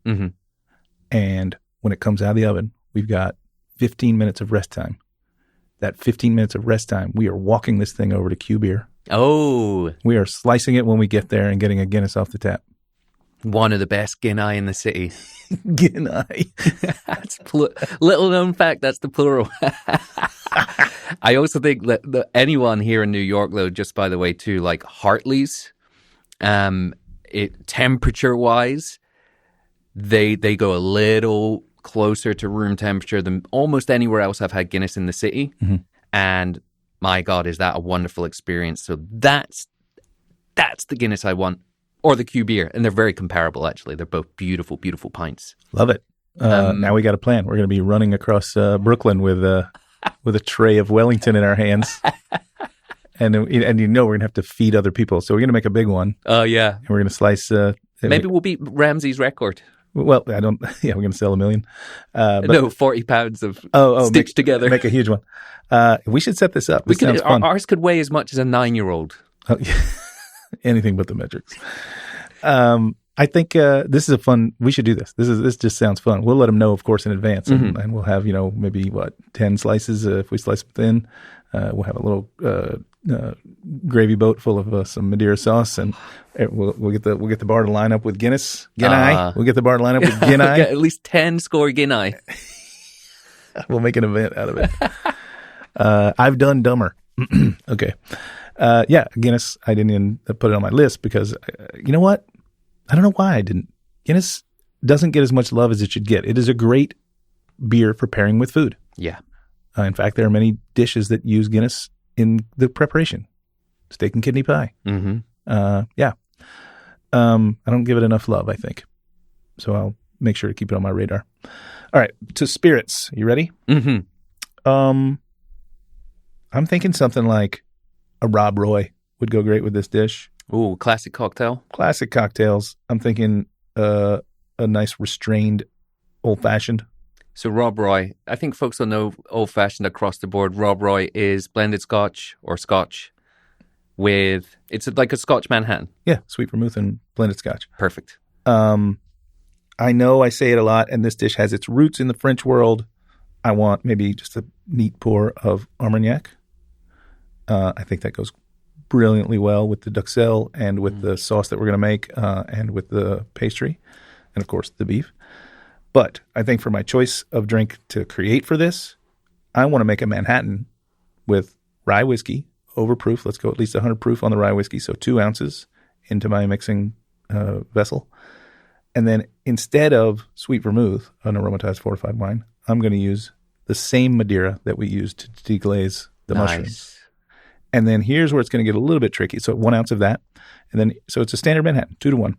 And when it comes out of the oven, we've got 15 minutes of rest time. That 15 minutes of rest time, we are walking this thing over to Q Beer. Oh. We are slicing it when we get there and getting a Guinness off the tap. One of the best Guinness in the city. Guinness. That's little known fact, that's the plural. I also think that anyone here in New York, though, just by the way, too, like Hartley's, temperature-wise, they go a little closer to room temperature than almost anywhere else I've had Guinness in the city. And my God, is that a wonderful experience. So that's the Guinness I want. Or the Q Beer. And they're very comparable, actually. They're both beautiful, beautiful pints. Love it. Now we got a plan. We're going to be running across Brooklyn with a tray of Wellington in our hands. And we're going to have to feed other people. So we're going to make a big one. Oh, yeah. And we're going to slice. Maybe we'll beat Ramsey's record. Well, I don't. Yeah, we're going to sell 1 million. No, 40 pounds of stitched together. Make a huge one. We should set this up. Sounds fun. Ours could weigh as much as a 9-year-old. Oh, yeah. Anything but the metrics. I think this is a fun. We should do this. This just sounds fun. We'll let them know, of course, in advance, and we'll have maybe 10 slices if we slice them thin. We'll have a little gravy boat full of some Madeira sauce, and we'll get the bar to line up with Guinness. We'll get the bar to line up with Guinness. Get at least 10 score Guinness. We'll make an event out of it. I've done dumber. Okay. Guinness. I didn't even put it on my list because you know what? I don't know why I didn't. Guinness doesn't get as much love as it should get. It is a great beer for pairing with food. Yeah. In fact, there are many dishes that use Guinness in the preparation. Steak and kidney pie. Mm-hmm. I don't give it enough love, I think. So I'll make sure to keep it on my radar. All right, to spirits. You ready? Mm-hmm. I'm thinking something like a Rob Roy would go great with this dish. Ooh, classic cocktail. Classic cocktails. I'm thinking a nice restrained old-fashioned. So Rob Roy, I think folks will know old-fashioned across the board. Rob Roy is blended scotch or scotch with, it's like a Scotch Manhattan. Yeah, sweet vermouth and blended scotch. Perfect. I know I say it a lot, and this dish has its roots in the French world. I want maybe just a neat pour of Armagnac. I think that goes brilliantly well with the duxelles and with the sauce that we're going to make and with the pastry and, of course, the beef. But I think for my choice of drink to create for this, I want to make a Manhattan with rye whiskey, overproof. Let's go at least 100 proof on the rye whiskey, so 2 ounces into my mixing vessel. And then instead of sweet vermouth, an aromatized fortified wine, I'm going to use the same Madeira that we used to deglaze the mushrooms. And then here's where it's going to get a little bit tricky. So 1 ounce of that. And then, so it's a standard Manhattan, 2-to-1.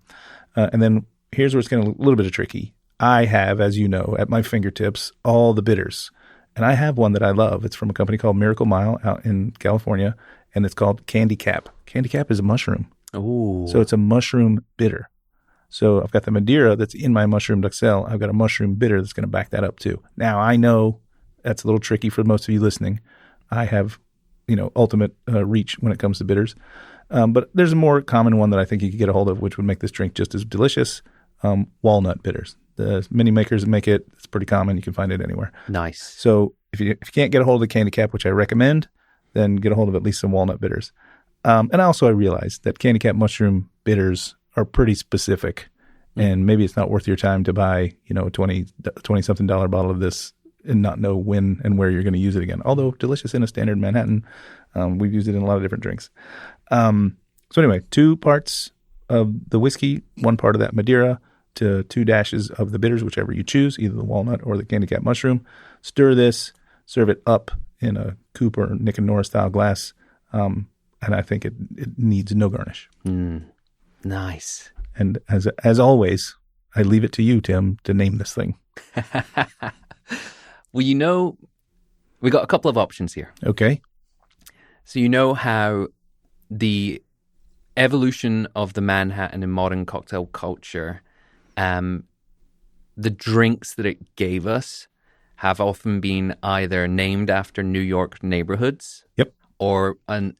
And then here's where it's going to get a little bit of tricky. I have, as you know, at my fingertips, all the bitters. And I have one that I love. It's from a company called Miracle Mile out in California, and it's called Candy Cap. Candy Cap is a mushroom. Ooh. So it's a mushroom bitter. So I've got the Madeira that's in my mushroom duxelle. I've got a mushroom bitter that's going to back that up too. Now, I know that's a little tricky for most of you listening. I have, ultimate reach when it comes to bitters. But there's a more common one that I think you could get a hold of, which would make this drink just as delicious. Walnut bitters. The many makers that make it, it's pretty common. You can find it anywhere. Nice. So if you can't get a hold of the Candy Cap, which I recommend, then get a hold of at least some walnut bitters. And also I realized that Candy Cap mushroom bitters are pretty specific, and maybe it's not worth your time to buy, $20-something bottle of this and not know when and where you're going to use it again. Although delicious in a standard Manhattan, we've used it in a lot of different drinks. So anyway, 2 parts of the whiskey, 1 part of that Madeira, to 2 dashes of the bitters, whichever you choose, either the walnut or the Candy Cap mushroom. Stir this, serve it up in a coupe or Nick and Nora style glass, and I think it needs no garnish. Nice. And as always, I leave it to you, Tim, to name this thing. Well, we got a couple of options here. Okay. So you know how the evolution of the Manhattan in modern cocktail culture, the drinks that it gave us have often been either named after New York neighborhoods. Yep. Or an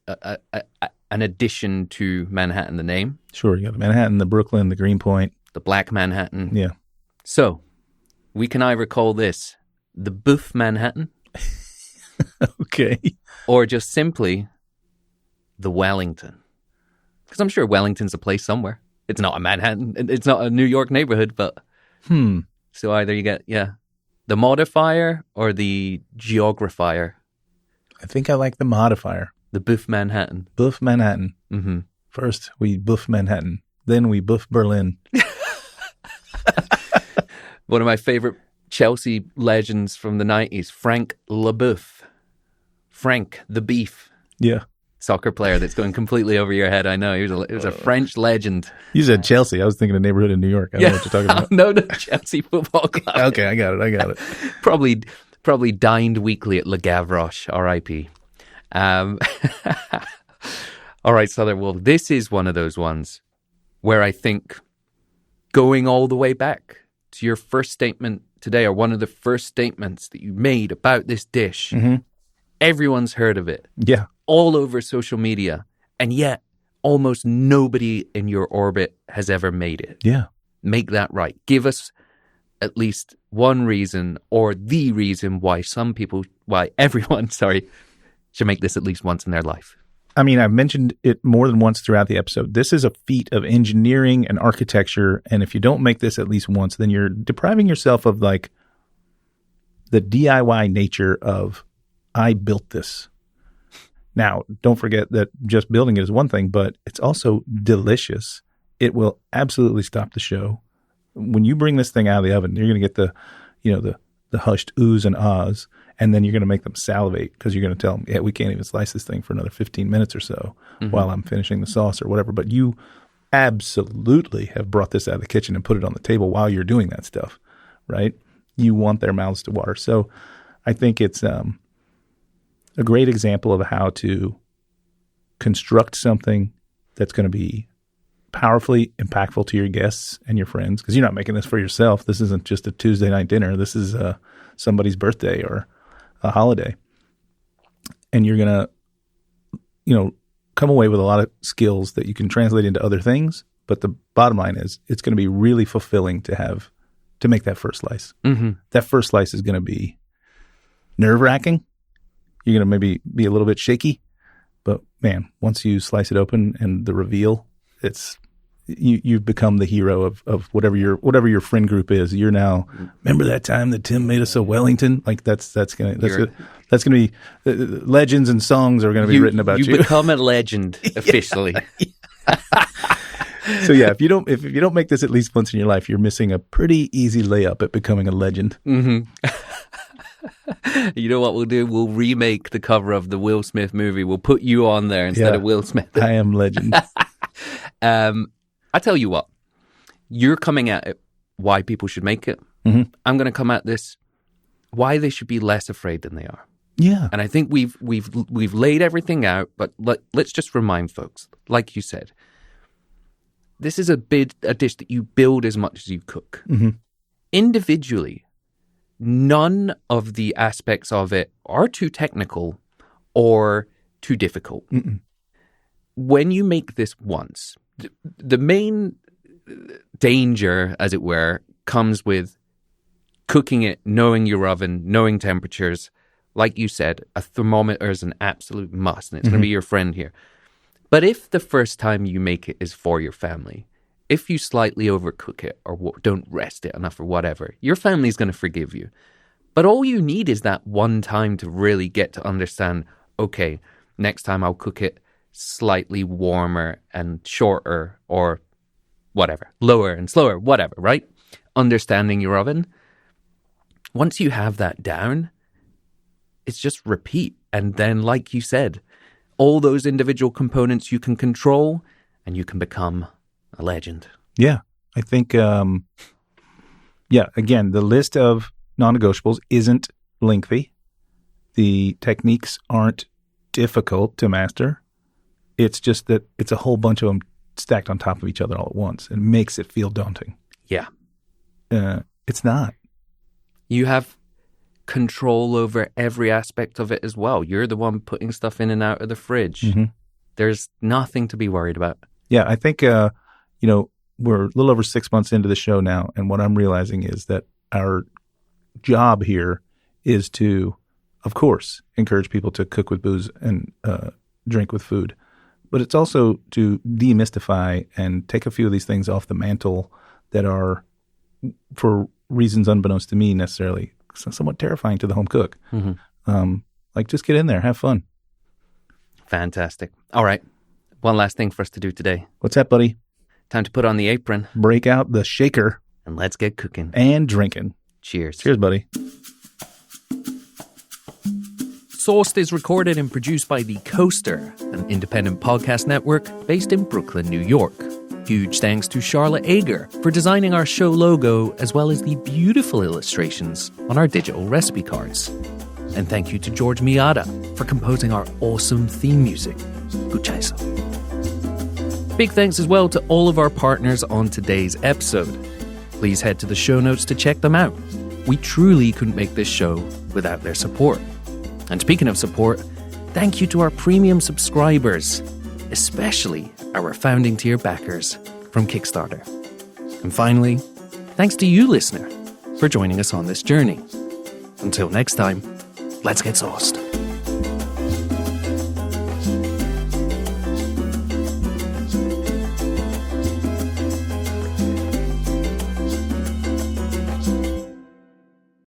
addition to Manhattan, the name. Sure. You got the Manhattan, the Brooklyn, the Greenpoint. The Black Manhattan. Yeah. So we can either call this the Boof Manhattan. Okay. Or just simply the Wellington. Because I'm sure Wellington's a place somewhere. It's not a Manhattan. It's not a New York neighborhood, but... So either you get, the modifier or the geographier. I think I like the modifier. The Boof Manhattan. Boof Manhattan. Mm-hmm. First, we boof Manhattan. Then we boof Berlin. One of my favorite Chelsea legends from the 90s, Frank LaBeouf. Frank the Beef. Yeah. soccer player that's going completely over your head. I know. He was a French legend. You said Chelsea. I was thinking a neighborhood in New York. I don't know what you're talking about. No, Chelsea Football Club. Okay, I got it. Probably dined weekly at Le Gavroche, R.I.P. All right, Sother. Well, this is one of those ones where I think going all the way back to your first statement today, or one of the first statements that you made about this dish, everyone's heard of it. Yeah. All over social media. And yet, almost nobody in your orbit has ever made it. Yeah. Make that right. Give us at least one reason, or the reason why everyone should make this at least once in their life. I mean, I've mentioned it more than once throughout the episode. This is a feat of engineering and architecture. And if you don't make this at least once, then you're depriving yourself of like the DIY nature of, I built this. Now, don't forget that just building it is one thing, but it's also delicious. It will absolutely stop the show. When you bring this thing out of the oven, you're going to get the hushed oohs and ahs, and then you're going to make them salivate because you're going to tell them, yeah, we can't even slice this thing for another 15 minutes or so while I'm finishing the sauce or whatever. But you absolutely have brought this out of the kitchen and put it on the table while you're doing that stuff, right? You want their mouths to water. So I think it's a great example of how to construct something that's going to be powerfully impactful to your guests and your friends, because you're not making this for yourself. This isn't just a Tuesday night dinner. This is somebody's birthday or a holiday. And you're going to, come away with a lot of skills that you can translate into other things. But the bottom line is it's going to be really fulfilling to make that first slice. Mm-hmm. That first slice is going to be nerve-wracking. You're going to maybe be a little bit shaky. But, man, once you slice it open and the reveal, it's you've become the hero of whatever your friend group is. You're now, remember that time that Tim made us a Wellington? Like that's gonna be legends and songs are gonna be written about you. You become a legend officially. So yeah, if you don't make this at least once in your life, you're missing a pretty easy layup at becoming a legend. Mm-hmm. You know what we'll do? We'll remake the cover of the Will Smith movie. We'll put you on there instead of Will Smith. I am legend. I tell you what, you're coming at it why people should make it. Mm-hmm. I'm going to come at this why they should be less afraid than they are. Yeah, and I think we've laid everything out, but let's just remind folks, like you said, this is a dish that you build as much as you cook. Mm-hmm. Individually, none of the aspects of it are too technical or too difficult. Mm-mm. When you make this once, the main danger, as it were, comes with cooking it, knowing your oven, knowing temperatures. Like you said, a thermometer is an absolute must, and it's going to be your friend here. But if the first time you make it is for your family, if you slightly overcook it or don't rest it enough or whatever, your family's going to forgive you. But all you need is that one time to really get to understand, okay, next time I'll cook it slightly warmer and shorter or whatever, lower and slower, whatever, right? Understanding your oven. Once you have that down, it's just repeat. And then, like you said, all those individual components you can control and you can become a legend. Yeah. I think, again, the list of non-negotiables isn't lengthy. The techniques aren't difficult to master. It's just that it's a whole bunch of them stacked on top of each other all at once. It makes it feel daunting. Yeah. It's not. You have control over every aspect of it as well. You're the one putting stuff in and out of the fridge. Mm-hmm. There's nothing to be worried about. Yeah, I think, we're a little over 6 months into the show now, and what I'm realizing is that our job here is to, of course, encourage people to cook with booze and drink with food. But it's also to demystify and take a few of these things off the mantle that are, for reasons unbeknownst to me necessarily, somewhat terrifying to the home cook. Mm-hmm. Just get in there, have fun. Fantastic. All right. One last thing for us to do today. What's that, buddy? Time to put on the apron. Break out the shaker. And let's get cooking. And drinking. Cheers. Cheers, buddy. Sauced is recorded and produced by The Coaster, an independent podcast network based in Brooklyn, New York. Huge thanks to Charlotte Ager for designing our show logo as well as the beautiful illustrations on our digital recipe cards. And thank you to George Miata for composing our awesome theme music. Duxelles. Big thanks as well to all of our partners on today's episode. Please head to the show notes to check them out. We truly couldn't make this show without their support. And speaking of support, thank you to our premium subscribers, especially our founding tier backers from Kickstarter. And finally, thanks to you, listener, for joining us on this journey. Until next time, let's get sauced.